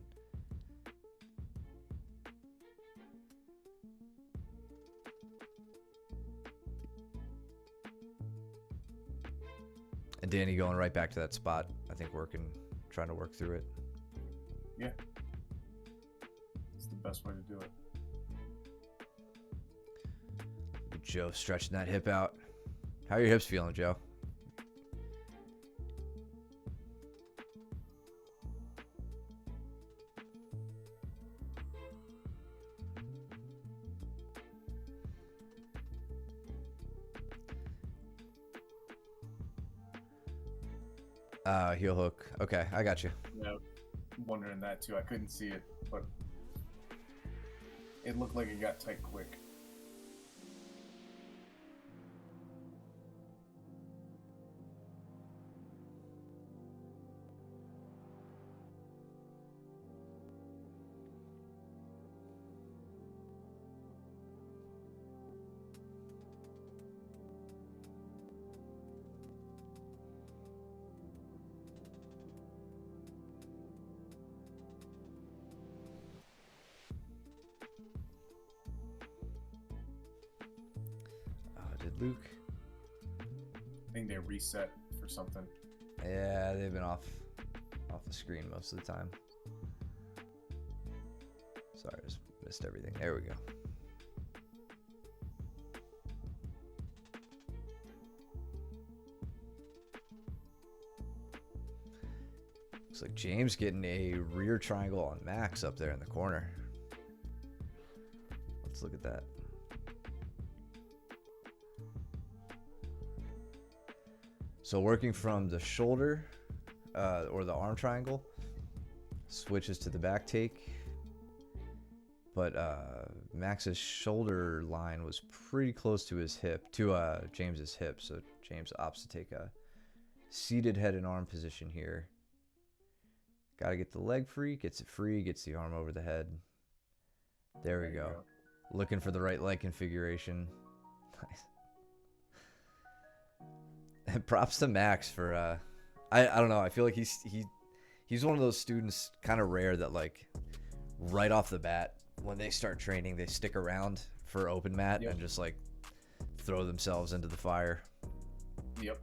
Danny going right back to that spot. I think trying to work through it. Yeah. It's the best way to do it. Joe stretching that hip out. How are your hips feeling, Joe? Heel hook. Okay, I got you. Yeah, I'm wondering that too. I couldn't see it, but it looked like it got tight quick. Did Luke? I think they reset for something. Yeah, they've been off the screen most of the time. Sorry, I just missed everything. There we go. Looks like James getting a rear triangle on Max up there in the corner. Let's look at that. So working from the shoulder or the arm triangle, switches to the back take. But Max's shoulder line was pretty close to his hip, to James's hip. So James opts to take a seated head and arm position here. Got to get the leg free, gets it free, gets the arm over the head. There we go. Looking for the right leg configuration. Nice. And props to Max for I don't know, I feel like he's one of those students, kind of rare, that like right off the bat when they start training they stick around for open mat and just like throw themselves into the fire. Yep.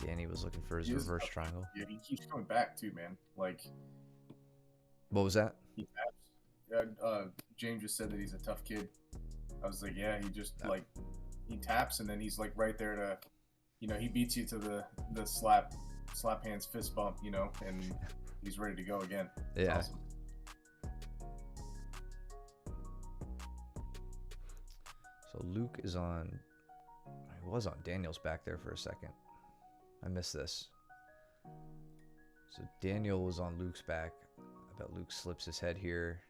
Danny was looking for his reverse triangle. Yeah, he keeps coming back too, man. Like, what was that? He taps. James just said that he's a tough kid. I was like, yeah, he just like he taps and then he's like right there to, you know, he beats you to the slap hands fist bump, you know, and he's ready to go again. Yeah. Awesome. So Luke is on. He was on Daniel's back there for a second. I missed this. So Daniel was on Luke's back. I bet Luke slips his head here.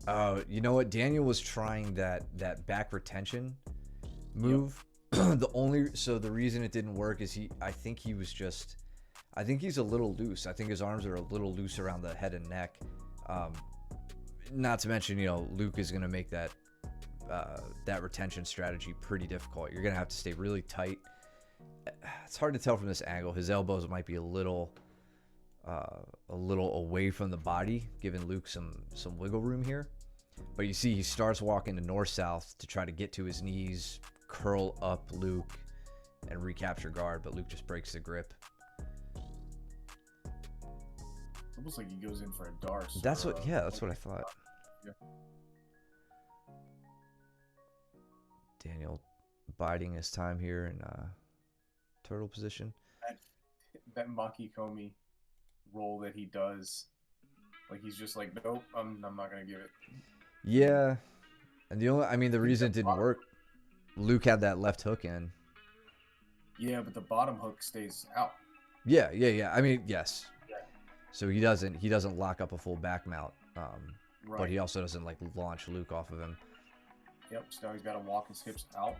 Oh, you know what? Daniel was trying that back retention move. Yep. The reason it didn't work is I think he's a little loose. I think his arms are a little loose around the head and neck. Not to mention, you know, Luke is going to make that retention strategy pretty difficult. You're going to have to stay really tight. It's hard to tell from this angle. His elbows might be a little away from the body, giving Luke some wiggle room here. But you see he starts walking to north-south to try to get to his knees, curl up Luke, and recapture guard, but Luke just breaks the grip. Almost like he goes in for a Darce. That's what I thought. Yeah. Daniel biding his time here in turtle position. That Maki Komi roll that he does, like he's just like, nope, I'm not gonna give it. Yeah, and the reason it didn't work, Luke had that left hook in. Yeah, but the bottom hook stays out. Yeah. I mean, yes. Yeah. So he doesn't lock up a full back mount, Right. But he also doesn't like launch Luke off of him. Yep. So now he's got to walk his hips out.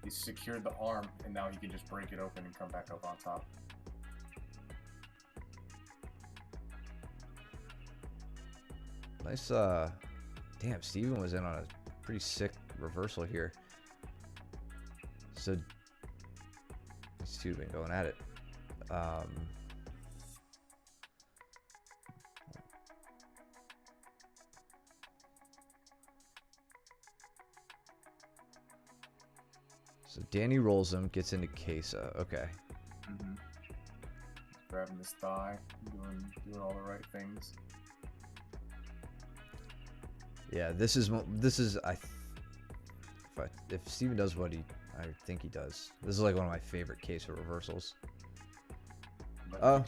He's secured the arm, and now he can just break it open and come back up on top. Nice. Damn, Steven was in on a pretty sick reversal here. So these two have been going at it. So Danny rolls him, gets into Kesa. Okay. Mm-hmm. Grabbing his thigh, doing all the right things. Yeah, if Steven does what I think he does, this is like one of my favorite Kesa reversals. Oh,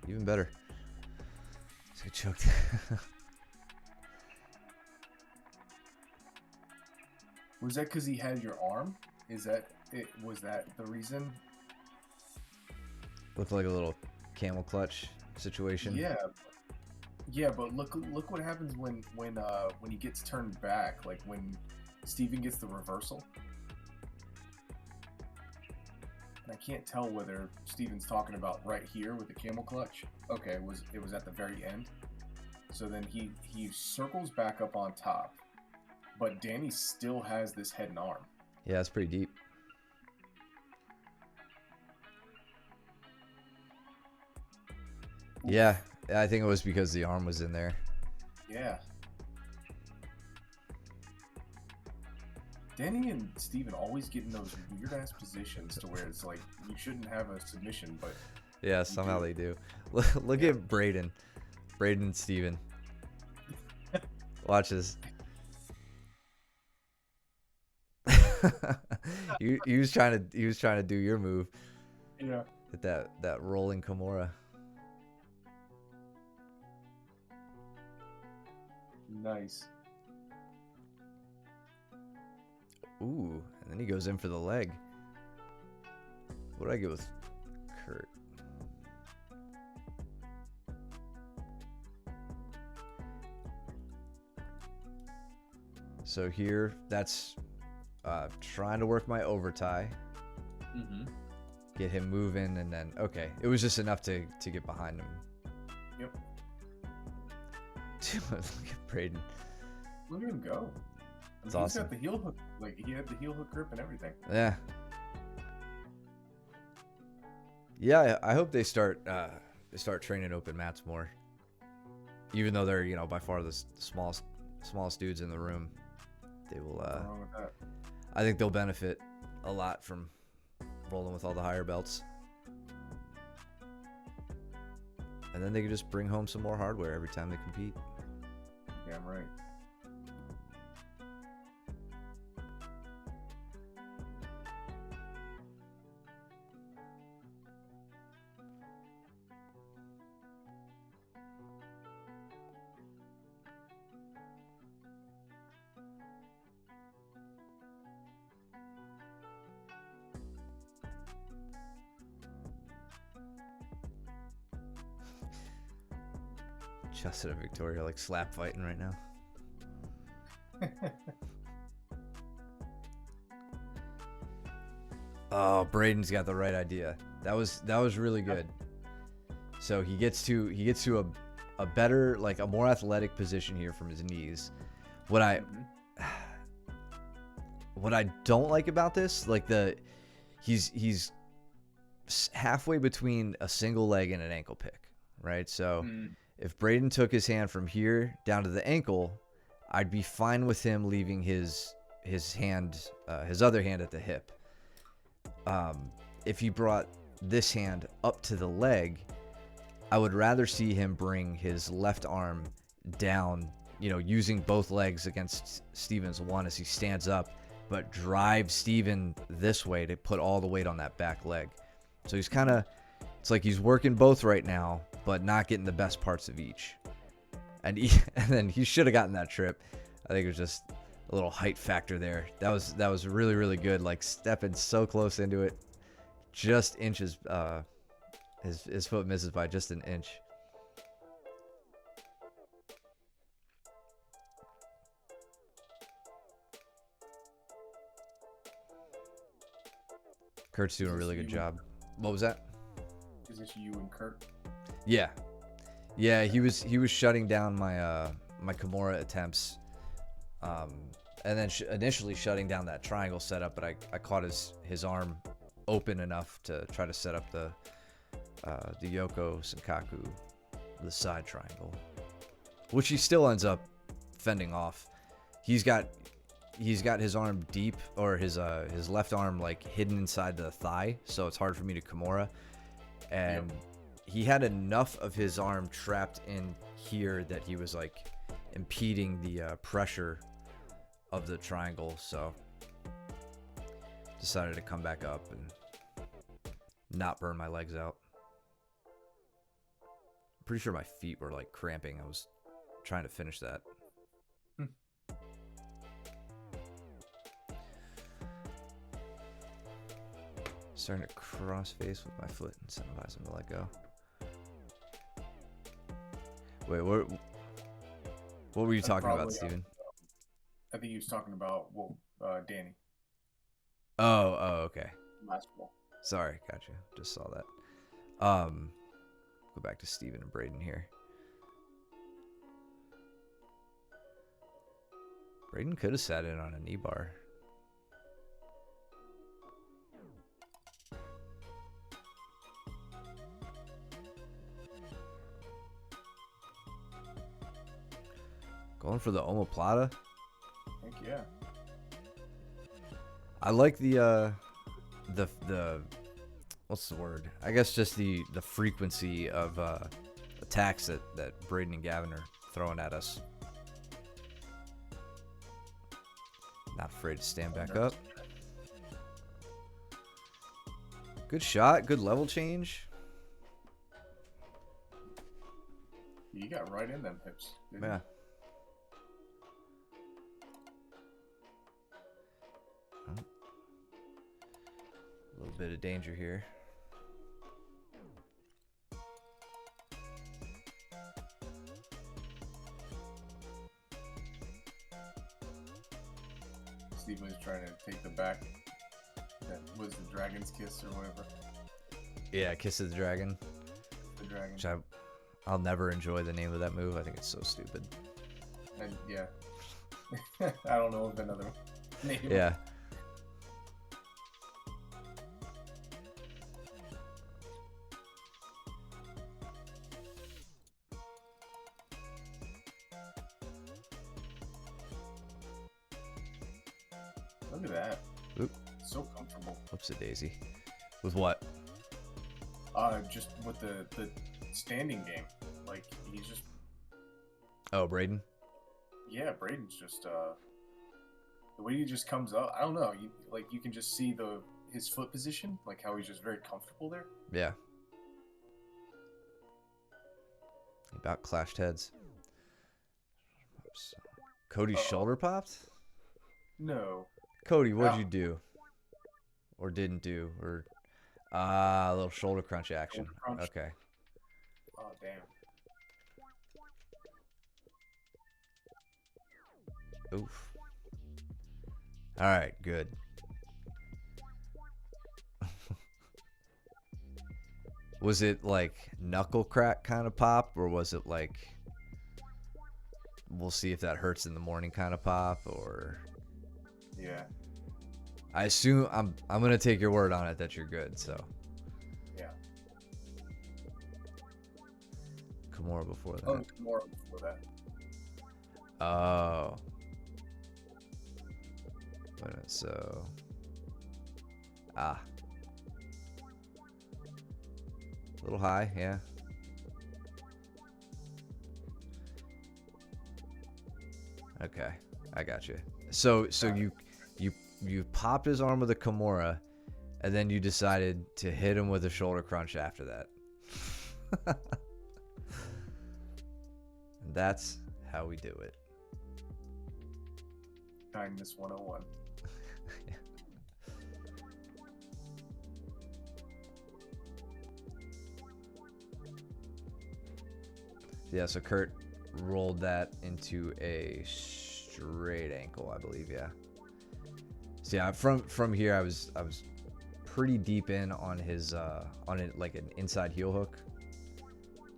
even better. Let's get choked. Was that because he had your arm? Is that it? Was that the reason? Looked like a little camel clutch situation. Yeah, yeah, but look what happens when he gets turned back. Like when Steven gets the reversal. And I can't tell whether Steven's talking about right here with the camel clutch. Okay, it was at the very end. So then he circles back up on top, but Danny still has this head and arm. Yeah, it's pretty deep. Yeah, I think it was because the arm was in there. Yeah. Danny and Steven always get in those weird ass positions to where it's like you shouldn't have a submission, but yeah, somehow they do. Look at Braden and Steven. Watch this. he was trying to do your move. Yeah. Hit that rolling Kimura. Nice. Ooh, and then he goes in for the leg. What did I get with Kurt? So here, that's trying to work my overtie. Mm-hmm. Get him moving, and then, okay. It was just enough to get behind him. Yep. Dude, look at Braden. Look at him go. It's He's awesome. got the heel hook, like he had the heel hook grip and everything. Yeah. Yeah, I hope they start training open mats more. Even though they're, by far the smallest dudes in the room, they will. What's wrong with that? I think they'll benefit a lot from rolling with all the higher belts. And then they can just bring home some more hardware every time they compete. Damn right. Justin and Victoria like slap fighting right now. Oh, Braden's got the right idea. That was really good. So he gets to a better, like a more athletic position here from his knees. What I don't like about this, like he's halfway between a single leg and an ankle pick, right? So if Braden took his hand from here down to the ankle, I'd be fine with him leaving his hand, his other hand at the hip. If he brought this hand up to the leg, I would rather see him bring his left arm down, using both legs against Steven's one as he stands up, but drive Steven this way to put all the weight on that back leg. So he's it's like he's working both right now, but not getting the best parts of each. And then he should have gotten that trip. I think it was just a little height factor there. That was really, really good. Like stepping so close into it, just inches. His foot misses by just an inch. Kurt's doing a really good job. What was that? Is this you and Kurt? Yeah. He was shutting down my my Kimura attempts, and then initially shutting down that triangle setup. But I caught his arm open enough to try to set up the Yoko Senkaku, the side triangle, which he still ends up fending off. He's got he's got his arm deep, or his left arm like hidden inside the thigh, so it's hard for me to Kimura. And he had enough of his arm trapped in here that he was like impeding the pressure of the triangle, so decided to come back up and not burn my legs out. I'm pretty sure my feet were like cramping. I was trying to finish that. Starting to cross face with my foot, incentivize him to let go. Wait, what were you talking about, Steven? I think he was talking about Danny. Oh, okay. Basketball. Sorry, gotcha. Just saw that. Go back to Steven and Braden here. Braden could have sat in on a knee bar. Going for the omoplata. Heck yeah. I like the what's the word? I guess just the frequency of attacks that Braden and Gavin are throwing at us. Not afraid to stand back up. Good shot. Good level change. You got right in them hips. Yeah. A little bit of danger here. Steve was trying to take the back. That was the dragon's kiss or whatever. Yeah, Kiss of the Dragon. The dragon. Which I'll never enjoy the name of that move. I think it's so stupid. And yeah. I don't know of another name. Yeah. Look at that. Oop. So comfortable. Whoops a daisy. With what? Just with the standing game. Like, he's just... Oh, Braden? Yeah, Braden's just, the way he just comes up, I don't know. You can just see his foot position, like how he's just very comfortable there. Yeah. About clashed heads. Oops. Cody's shoulder popped? No. Cody, what'd you do? Or didn't do? Or a little shoulder crunch action. Shoulder crunch. Okay. Oh, damn. Oof. Alright, good. Was it like knuckle crack kind of pop, or was it like we'll see if that hurts in the morning kind of pop, or... Yeah. I assume I'm gonna take your word on it that you're good, so. Yeah. Kimura before that. Oh, Kimura before that. Oh. Wait a minute, so. Ah. A little high, yeah. Okay, I got you. So you popped his arm with a Kimura, and then you decided to hit him with a shoulder crunch after that. That's how we do it. Kindness 101. Yeah, so Kurt rolled that into a straight ankle, I believe. Yeah. So yeah, from here, I was pretty deep in on his on it, like an inside heel hook.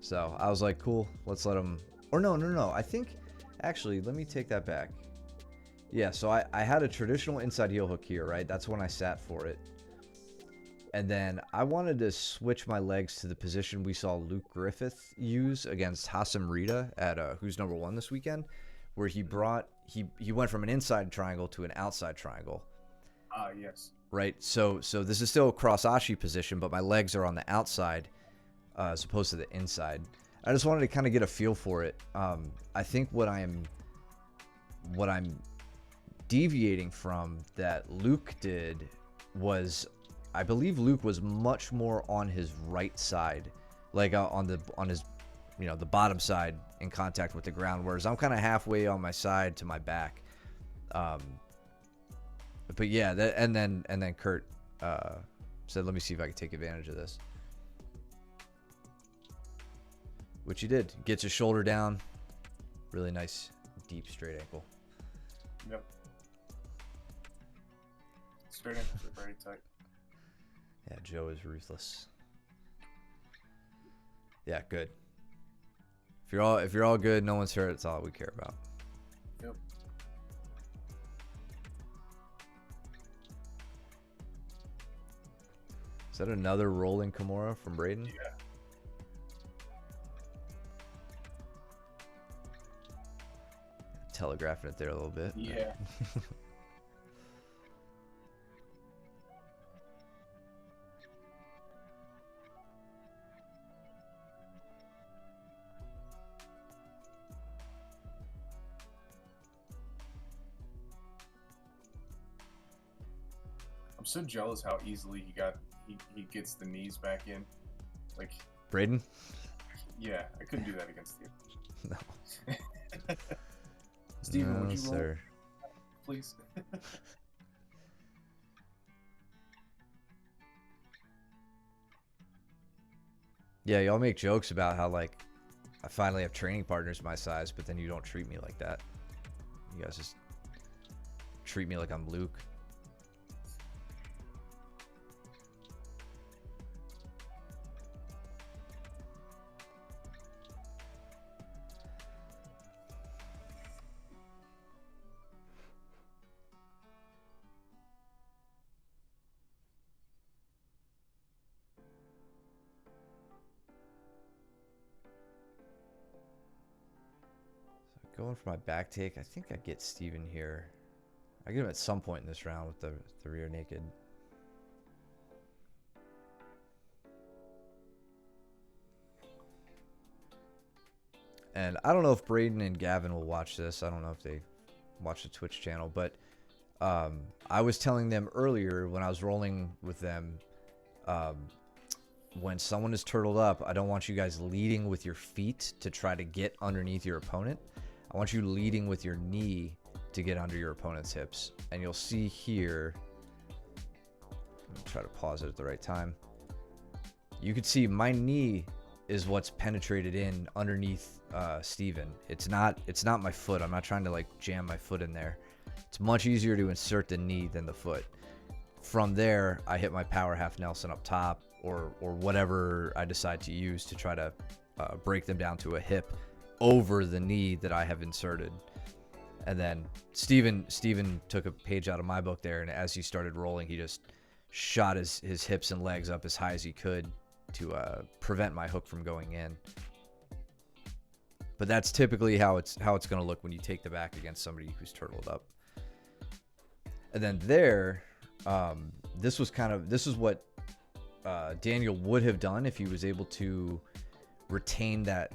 So I was like, cool, let's let him. Or no. I think actually, let me take that back. Yeah, so I had a traditional inside heel hook here, right? That's when I sat for it. And then I wanted to switch my legs to the position we saw Luke Griffith use against Hassan Rita at Who's Number One this weekend, where he went from an inside triangle to an outside triangle. Yes. Right. So this is still a cross-ashi position, but my legs are on the outside as opposed to the inside. I just wanted to kind of get a feel for it. I think what I'm deviating from that Luke did was, I believe Luke was much more on his right side, like on his, the bottom side in contact with the ground, whereas I'm kind of halfway on my side to my back. But yeah, and then Kurt said, "Let me see if I can take advantage of this," which he did. Gets his shoulder down, really nice, deep straight ankle. Yep. Straight ankles are very tight. Yeah, Joe is ruthless. Yeah, good. If you're all good, no one's hurt. It's all we care about. Yep. Is that another rolling Kimura from Braden? Yeah. Telegraphing it there a little bit. Yeah. I'm so jealous how easily he gets the knees back in. Like Braden? Yeah, I couldn't do that against you. No. Steven, no, would you sir. roll, please? Yeah, y'all make jokes about how, like, I finally have training partners my size, but then you don't treat me like that. You guys just treat me like I'm Luke. Going for my back take, I think I get Steven here. I get him at some point in this round with the rear naked. And I don't know if Braden and Gavin will watch this. I don't know if they watch the Twitch channel, but I was telling them earlier when I was rolling with them, when someone is turtled up, I don't want you guys leading with your feet to try to get underneath your opponent. I want you leading with your knee to get under your opponent's hips. And you'll see here, let me try to pause it at the right time. You can see my knee is what's penetrated in underneath Steven. It's not my foot. I'm not trying to like jam my foot in there. It's much easier to insert the knee than the foot. From there, I hit my power half Nelson up top or whatever I decide to use to try to break them down to a hip over the knee that I have inserted. And then Steven took a page out of my book there, and as he started rolling, he just shot his hips and legs up as high as he could to prevent my hook from going in. But that's typically how it's going to look when you take the back against somebody who's turtled up. And then there, this is what Daniel would have done if he was able to retain that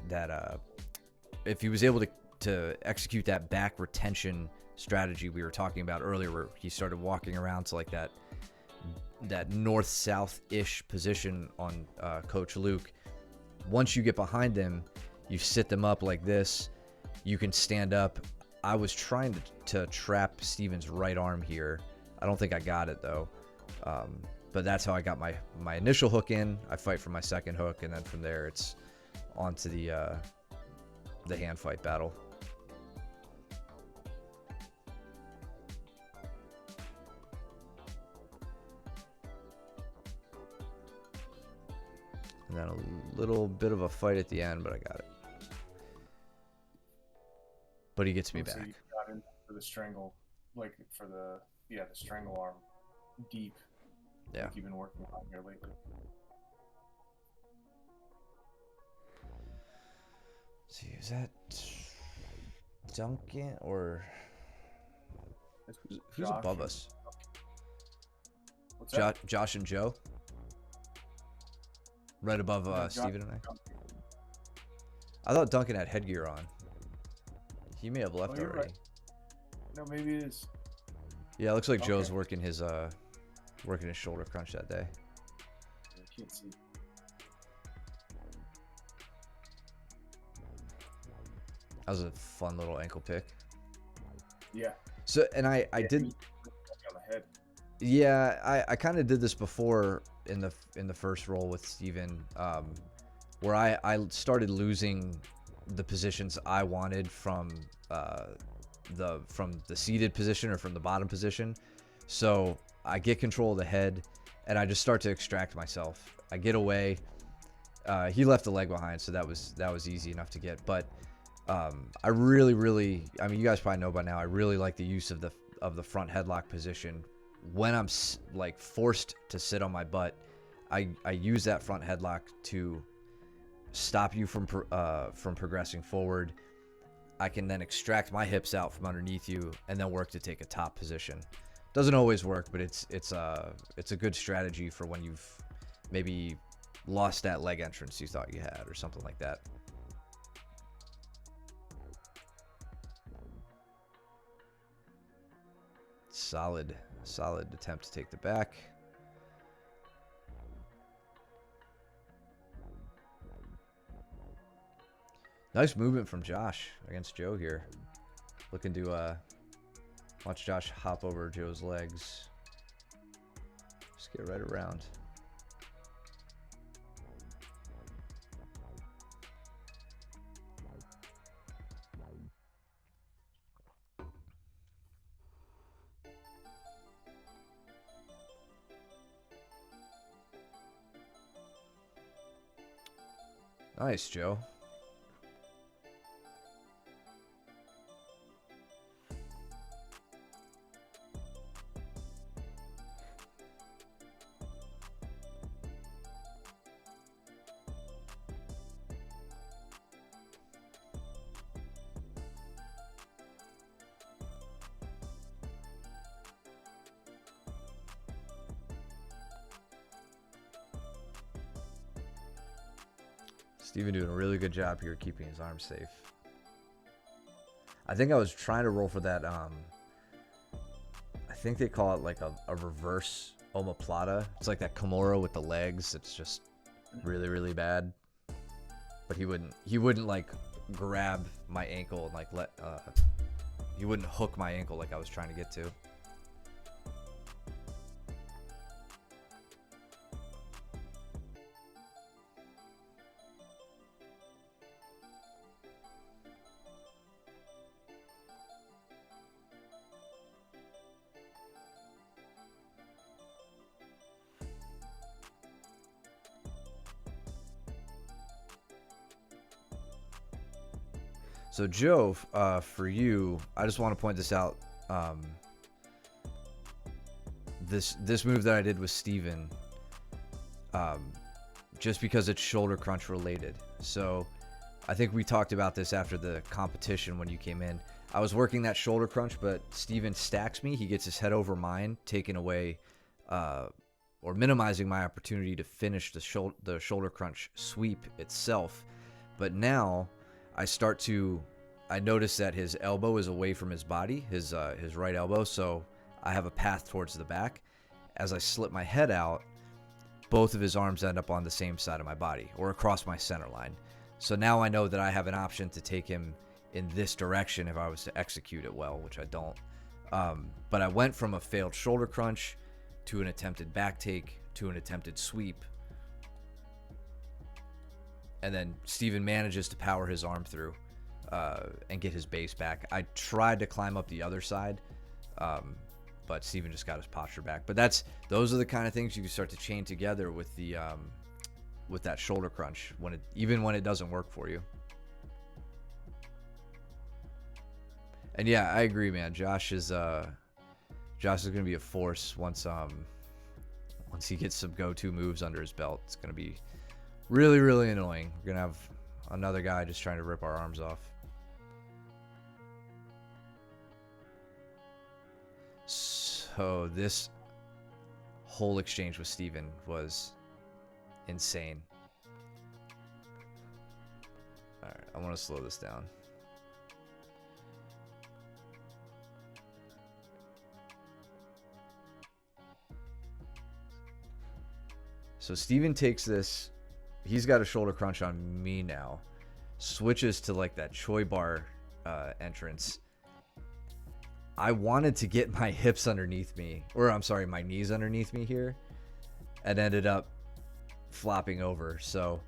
if he was able to execute that back retention strategy we were talking about earlier, where he started walking around to like that north-south-ish position on Coach Luke. Once you get behind them, you sit them up like this. You can stand up. I was trying to trap Steven's right arm here. I don't think I got it though. But that's how I got my initial hook in. I fight for my second hook, and then from there it's onto the hand fight battle. And then a little bit of a fight at the end, but I got it. But he gets me back. So you got in for the strangle, like for the strangle arm deep. Yeah. Like you've been working on here lately. See, is that Duncan or It's who's Josh above and- us? What's that? Josh and Joe, right above No, Josh- Steven and I thought Duncan had headgear on. He may have left you're already. right. No, maybe it is. Yeah, it looks like Joe's Okay. working his shoulder crunch that day. I can't see. That was a fun little ankle pick. Yeah. So, and I Yeah, did, he was on the head. yeah, I kind of did this before in the first roll with Steven, where I started losing the positions I wanted from the seated position or from the bottom position. So I get control of the head and I just start to extract myself. I get away. He left the leg behind, so that was easy enough to get. But I really, I mean, you guys probably know by now, I really like the use of the front headlock position when I'm like forced to sit on my butt. I use that front headlock to stop you from progressing forward. I can then extract my hips out from underneath you and then work to take a top position. Doesn't always work, but it's a good strategy for when you've maybe lost that leg entrance you thought you had or something like that. Solid attempt to take the back. Nice movement from Josh against Joe here. Looking to watch Josh hop over Joe's legs. Just get right around. Nice, Joe. Steven doing a really good job here keeping his arms safe. I think I was trying to roll for that, I think they call it like a reverse omoplata. It's like that Kimura with the legs. It's just really bad. But he wouldn't like grab my ankle and like he wouldn't hook my ankle like I was trying to get to. So Joe, for you, I just want to point this out. This move that I did with Steven, just because it's shoulder crunch related. So I think we talked about this after the competition when you came in. I was working that shoulder crunch, but Steven stacks me. He gets his head over mine, taking away or minimizing my opportunity to finish the shoulder crunch sweep itself. But now I notice that his elbow is away from his body, his right elbow, so I have a path towards the back. As I slip my head out, both of his arms end up on the same side of my body, or across my center line. So now I know that I have an option to take him in this direction if I was to execute it well, which I don't. But I went from a failed shoulder crunch to an attempted back take to an attempted sweep. And then Steven manages to power his arm through and get his base back. I tried to climb up the other side, but Steven just got his posture back. But those are the kind of things you can start to chain together with with that shoulder crunch even when it doesn't work for you. And yeah, I agree, man. Josh is gonna be a force once he gets some go-to moves under his belt. It's gonna be really annoying. We're gonna have another guy just trying to rip our arms off. Oh, this whole exchange with Steven was insane. All right, I want to slow this down. So Steven takes this. He's got a shoulder crunch on me now. Switches to like that Choi bar entrance. I wanted to get my hips underneath me, or I'm sorry, my knees underneath me here, and ended up flopping over. So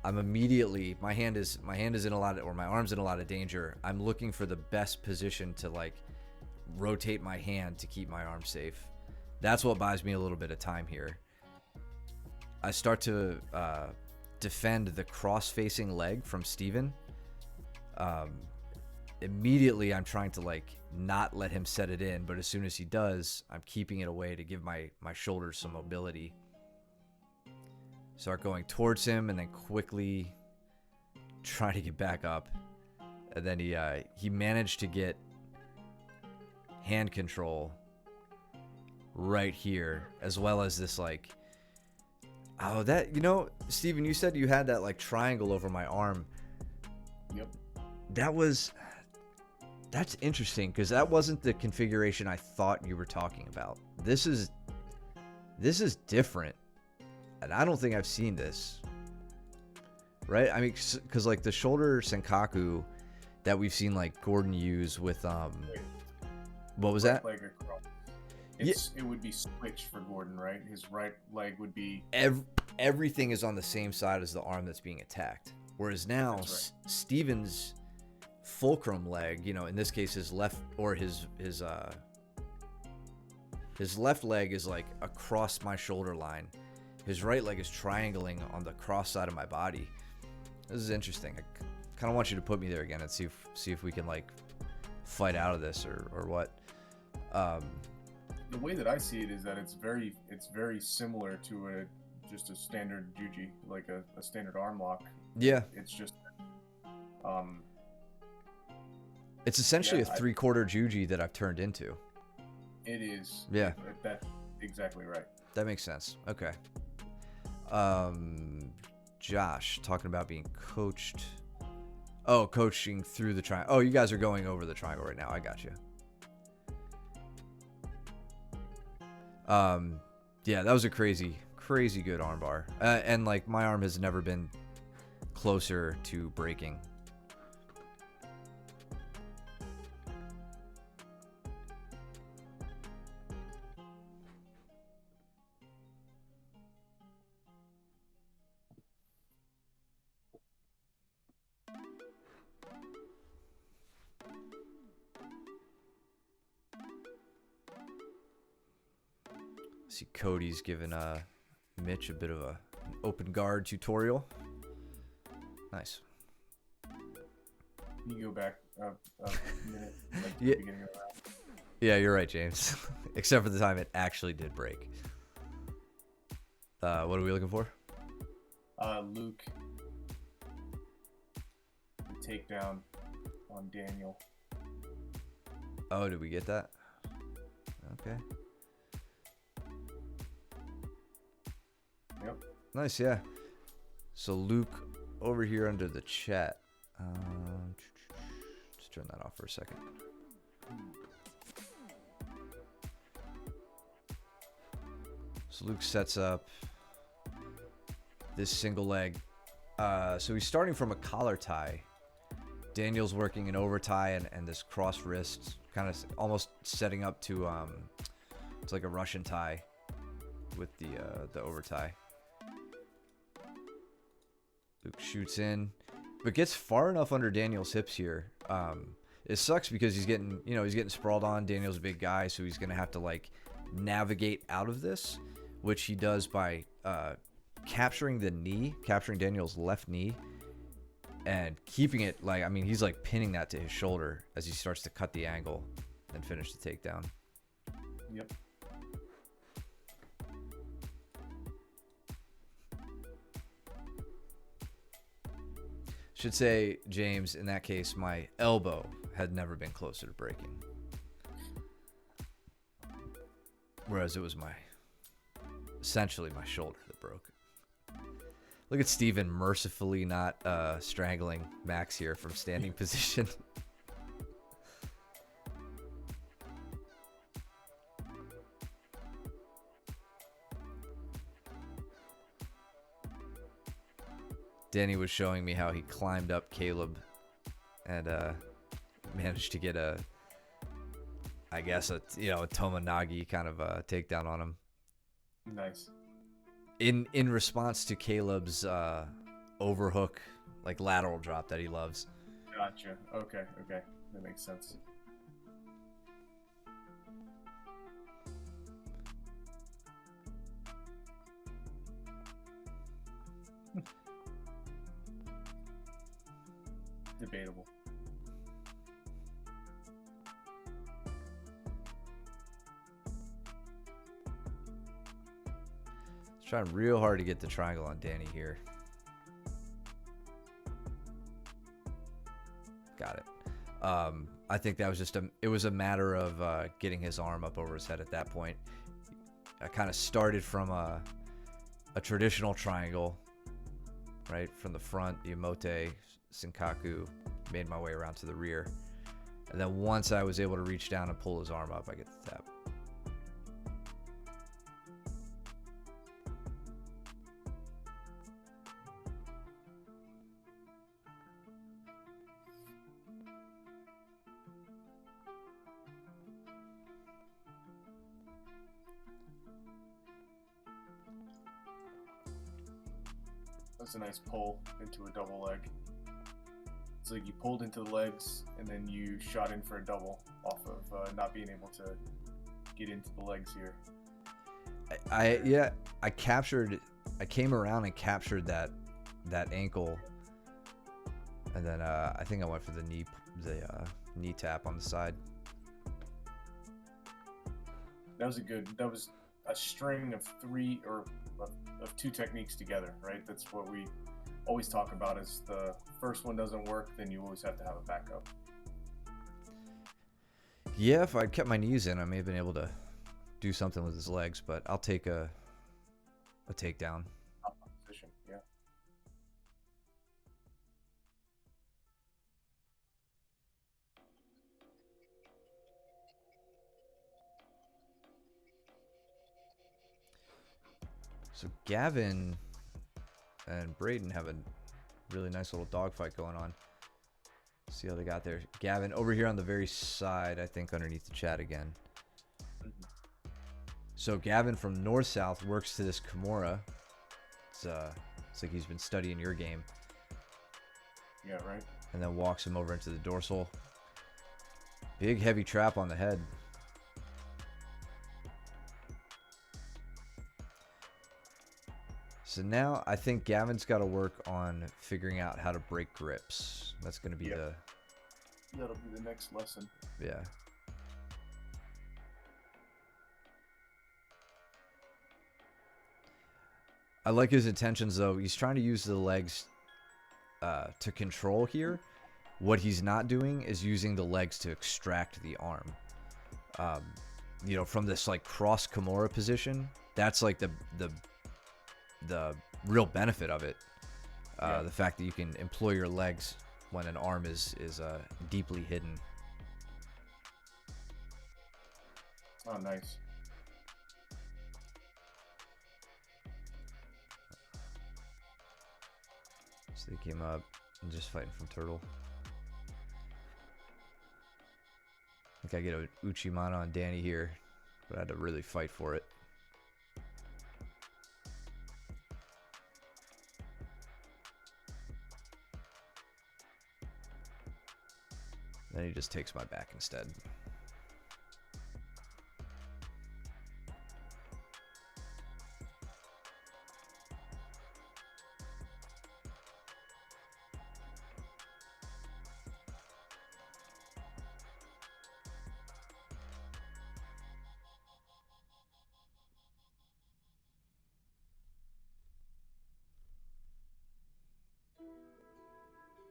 I'm immediately, my hand is in a lot of, or my arm's in a lot of danger. I'm looking for the best position to like rotate my hand to keep my arm safe. That's what buys me a little bit of time here. I start to defend the cross-facing leg from Steven. Immediately, I'm trying to like not let him set it in, but as soon as he does, I'm keeping it away to give my shoulders some mobility. Start going towards him, and then quickly try to get back up. And then he managed to get hand control right here, as well as this like. Oh, that, you know, Steven, you said you had that like triangle over my arm. Yep. That's interesting, because that wasn't the configuration I thought you were talking about. This is different, and I don't think I've seen this. Right? I mean, because like the shoulder senkaku that we've seen like Gordon use with what was that? It would be switched for Gordon, right? His right leg would be... Everything is on the same side as the arm that's being attacked. Whereas now, right. Steven's fulcrum leg, you know, in this case, his left, or his left leg is like across my shoulder line. His right leg is triangling on the cross side of my body. This is interesting. I kind of want you to put me there again and see if we can like fight out of this or what. The way that I see it is that it's very similar to just a standard juji, like a standard arm lock. Yeah. It's just it's essentially a 3/4 juji that I've turned into. It is. Yeah. That's exactly right. That makes sense. Okay. Josh talking about being coached. Oh, coaching through the triangle. Oh, you guys are going over the triangle right now. I got you. Yeah, that was a crazy good armbar. And like my arm has never been closer to breaking. See, Cody's giving Mitch a bit of an open guard tutorial. Nice. You go back a minute, like yeah. the beginning of the round. Yeah, you're right, James. Except for the time it actually did break. What are we looking for? Luke. The takedown on Daniel. Oh, did we get that? Okay. Yep. Nice, yeah. So Luke over here under the chat. Let's turn that off for a second. So Luke sets up this single leg. So he's starting from a collar tie. Daniel's working an over tie and this cross wrist, kind of almost setting up to it's like a Russian tie with the over tie. Luke shoots in, but gets far enough under Daniel's hips here. It sucks because he's getting sprawled on. Daniel's a big guy, so he's gonna have to like navigate out of this, which he does by capturing Daniel's left knee and keeping it like, I mean, he's like pinning that to his shoulder as he starts to cut the angle and finish the takedown. Yep. Should say, James, in that case, my elbow had never been closer to breaking. Whereas it was essentially my shoulder that broke. Look at Steven mercifully not strangling Max here from standing position. Danny was showing me how he climbed up Caleb and managed to get I guess a Tomonagi kind of takedown on him. Nice. In response to Caleb's overhook, like lateral drop that he loves. Gotcha. Okay. That makes sense. Debatable. Trying real hard to get the triangle on Danny here. Got it. I think that was just it was a matter of getting his arm up over his head at that point. I kind of started from a traditional triangle, right? From the front, the Emote, Senkaku, made my way around to the rear. And then once I was able to reach down and pull his arm up, I get the tap. That's a nice pull into a double leg. It's like you pulled into the legs and then you shot in for a double off of not being able to get into the legs here. I came around and captured that ankle, and then I think I went for the knee tap on the side. That was a string of three or of two techniques together, right? That's what we always talk about. Is the first one doesn't work, then you always have to have a backup. Yeah, if I'd kept my knees in, I may have been able to do something with his legs, but I'll take a takedown. Position, yeah. So Gavin and Braden have a really nice little dogfight going on. See how they got there. Gavin over here on the very side, I think underneath the chat again. So Gavin from north-south works to this Kimura. It's like he's been studying your game. Yeah, right. And then walks him over into the dorsal. Big heavy trap on the head. So now I think Gavin's got to work on figuring out how to break grips. That's going to be That'll be the next lesson. Yeah. I like his intentions, though. He's trying to use the legs to control here. What he's not doing is using the legs to extract the arm. From this like cross Kimura position, that's like the real benefit of it. The fact that you can employ your legs when an arm is deeply hidden. Oh, nice. So they came up and just fighting from turtle. I think I get a Uchimata on Danny here, but I had to really fight for it. Then he just takes my back instead.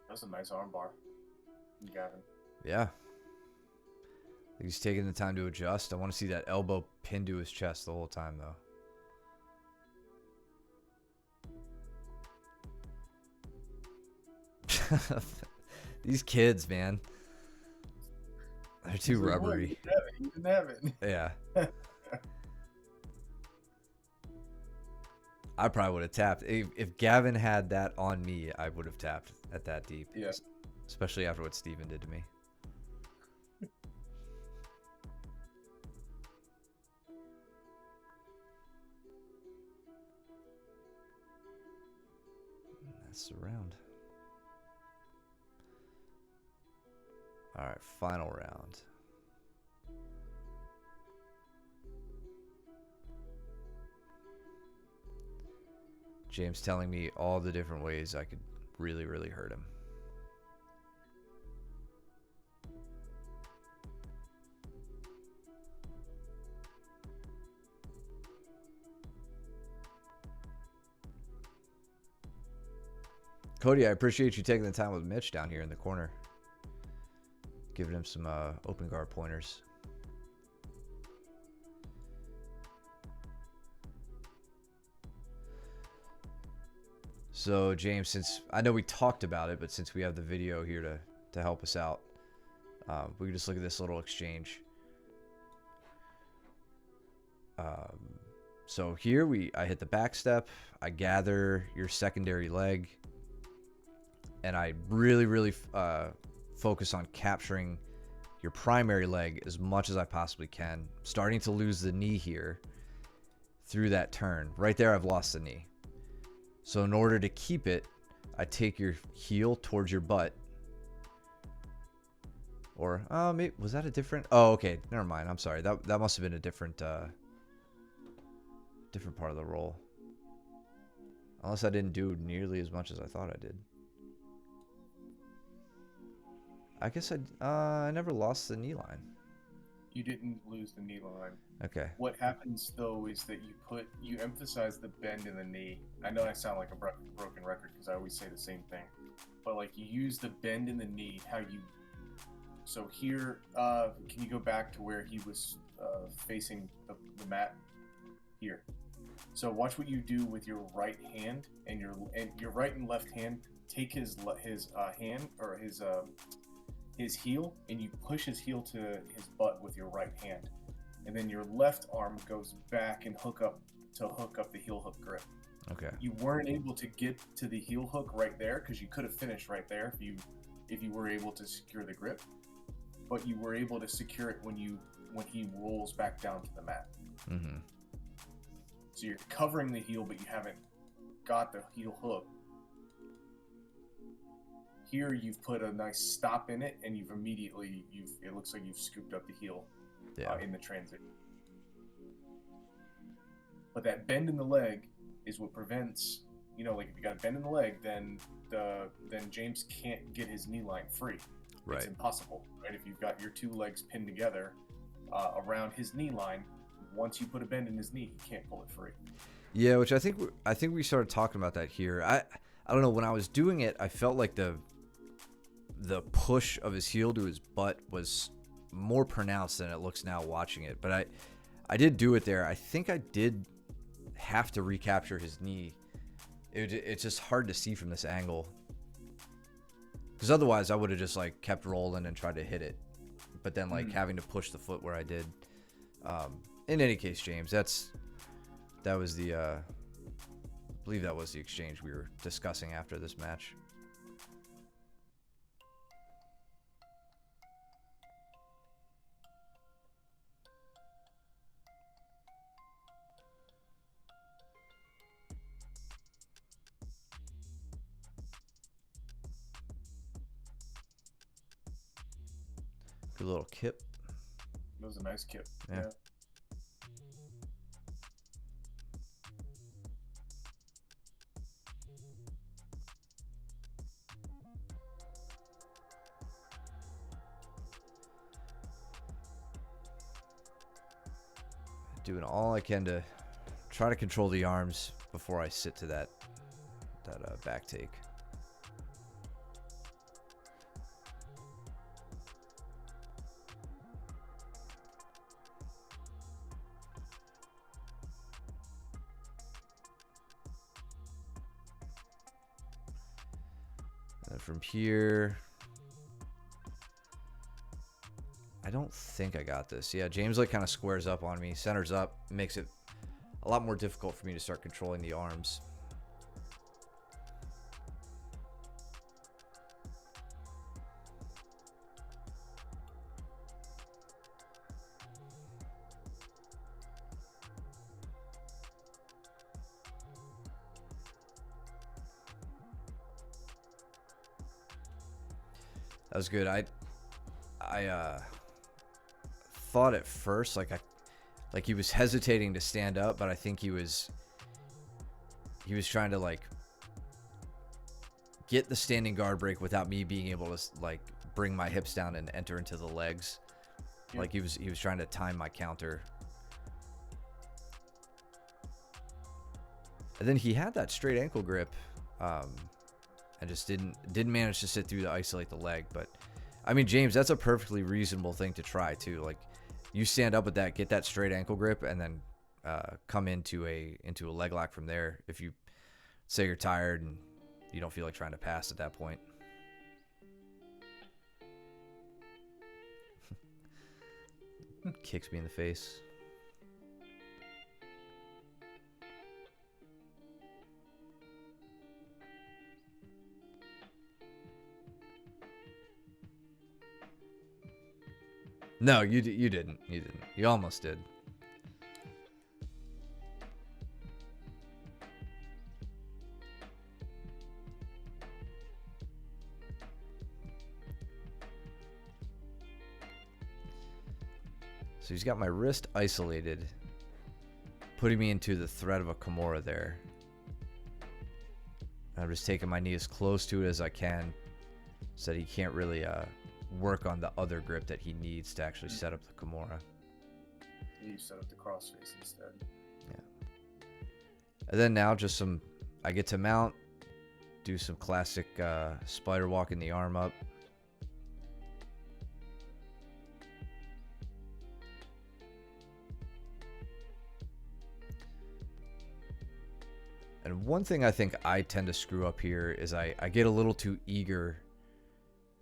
That's a nice armbar, Gavin. Yeah. He's taking the time to adjust. I want to see that elbow pinned to his chest the whole time, though. These kids, man. They're too rubbery. You didn't have it. Yeah. I probably would have tapped. If Gavin had that on me, I would have tapped at that deep. Yeah. Especially after what Steven did to me. That's the round. All right, final round. James telling me all the different ways I could really, really hurt him. Cody, I appreciate you taking the time with Mitch down here in the corner. Giving him some open guard pointers. So, James, since I know we talked about it, but since we have the video here to help us out, we can just look at this little exchange. So here I hit the back step, I gather your secondary leg, and I really, really focus on capturing your primary leg as much as I possibly can. Starting to lose the knee here through that turn. Right there, I've lost the knee. So in order to keep it, I take your heel towards your butt. Or, maybe, was that a different? Oh, okay, never mind. I'm sorry. That must have been a different different part of the roll. Unless I didn't do nearly as much as I thought I did. I guess I never lost the knee line. You didn't lose the knee line. Okay. What happens though is that you emphasize the bend in the knee. I know I sound like a broken record because I always say the same thing, but like you use the bend in the knee. So here, can you go back to where he was facing the mat? Here. So watch what you do with your right hand and your right and left hand. Take his hand or his heel, and you push his heel to his butt with your right hand, and then your left arm goes back and hook up the heel hook grip. Okay. You weren't able to get to the heel hook right there because you could have finished right there if you were able to secure the grip, but you were able to secure it when he rolls back down to the mat. Mm-hmm. So you're covering the heel, but you haven't got the heel hook. Here you've put a nice stop in it, and it looks like you've scooped up the heel in the transit. But that bend in the leg is what prevents, like if you got a bend in the leg, then James can't get his knee line free. Right. It's impossible, right? If you've got your two legs pinned together around his knee line, once you put a bend in his knee, he can't pull it free. Yeah, which I think we started talking about that here. I don't know, when I was doing it, I felt like the push of his heel to his butt was more pronounced than it looks now watching it. But I did do it there. I think I did have to recapture his knee. It's just hard to see from this angle. Because otherwise I would have just like kept rolling and tried to hit it. But then like having to push the foot where I did. In any case, James, that was the I believe that was the exchange we were discussing after this match. Good little kip. It was a nice kip. Yeah. Doing all I can to try to control the arms before I sit to that back take. And from here, I don't think I got this. Yeah, James like kind of squares up on me, centers up, makes it a lot more difficult for me to start controlling the arms. That was good. I thought at first like he was hesitating to stand up, but I think he was trying to like get the standing guard break without me being able to like bring my hips down and enter into the legs. Yeah. Like he was trying to time my counter. And then he had that straight ankle grip, and just didn't manage to sit through to isolate the leg. But I mean, James, that's a perfectly reasonable thing to try too. Like you stand up with that, get that straight ankle grip, and then come into a leg lock from there. If you say you're tired and you don't feel like trying to pass at that point. Kicks me in the face. No, you didn't. You didn't. You almost did. So he's got my wrist isolated, putting me into the threat of a Kimura there. I'm just taking my knee as close to it as I can so that he can't really work on the other grip that he needs to actually set up the Kimura. You set up the crossface instead. Yeah. And then now just I get to mount, do some classic spider walking the arm up. And one thing I think I tend to screw up here is I get a little too eager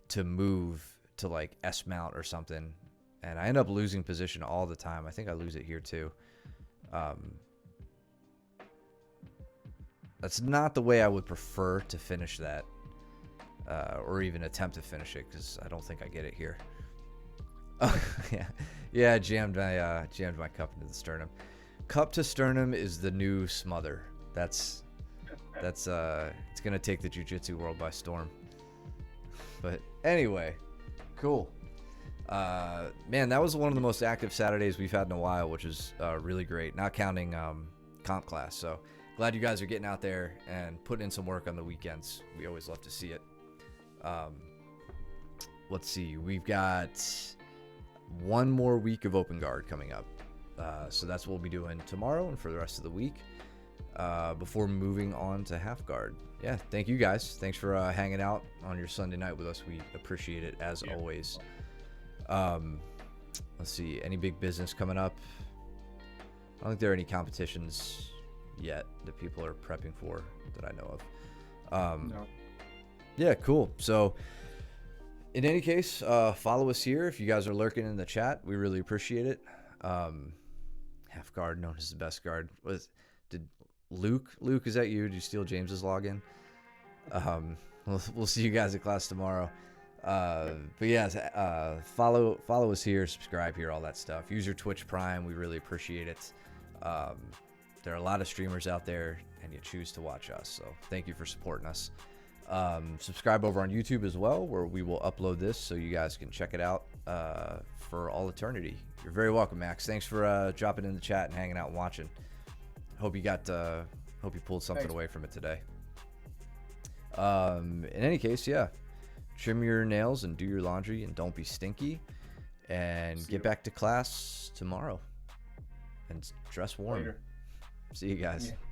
to move to like S mount or something, and I end up losing position all the time. I think I lose it here too. That's not the way I would prefer to finish that, or even attempt to finish it, because I don't think I get it here. Oh yeah, I jammed my cup into the sternum. Cup to sternum is the new smother. That's it's gonna take the jiu-jitsu world by storm. But anyway, cool. Man, that was one of the most active Saturdays we've had in a while, which is really great, not counting comp class. So glad you guys are getting out there and putting in some work on the weekends. We always love to see it. Let's see, we've got one more week of open guard coming up. So that's what we'll be doing tomorrow and for the rest of the week, before moving on to half guard. Yeah, thank you guys. Thanks for hanging out on your Sunday night with us. We appreciate it as always. Let's see, any big business coming up? I don't think there are any competitions yet that people are prepping for that I know of. No. Yeah, cool. So in any case, follow us here. If you guys are lurking in the chat, we really appreciate it. Half guard, known as the best guard. Did Luke, is that you? Did you steal James's login? We'll see you guys at class tomorrow. But yeah, follow us here, subscribe here, all that stuff. Use your Twitch Prime. We really appreciate it. There are a lot of streamers out there, and you choose to watch us. So thank you for supporting us. Subscribe over on YouTube as well, where we will upload this so you guys can check it out for all eternity. You're very welcome, Max. Thanks for dropping in the chat and hanging out and watching. Hope you pulled something away from it today. In any case, yeah, trim your nails and do your laundry and don't be stinky, and get back to class tomorrow and dress warm. Later. See you guys. Yeah.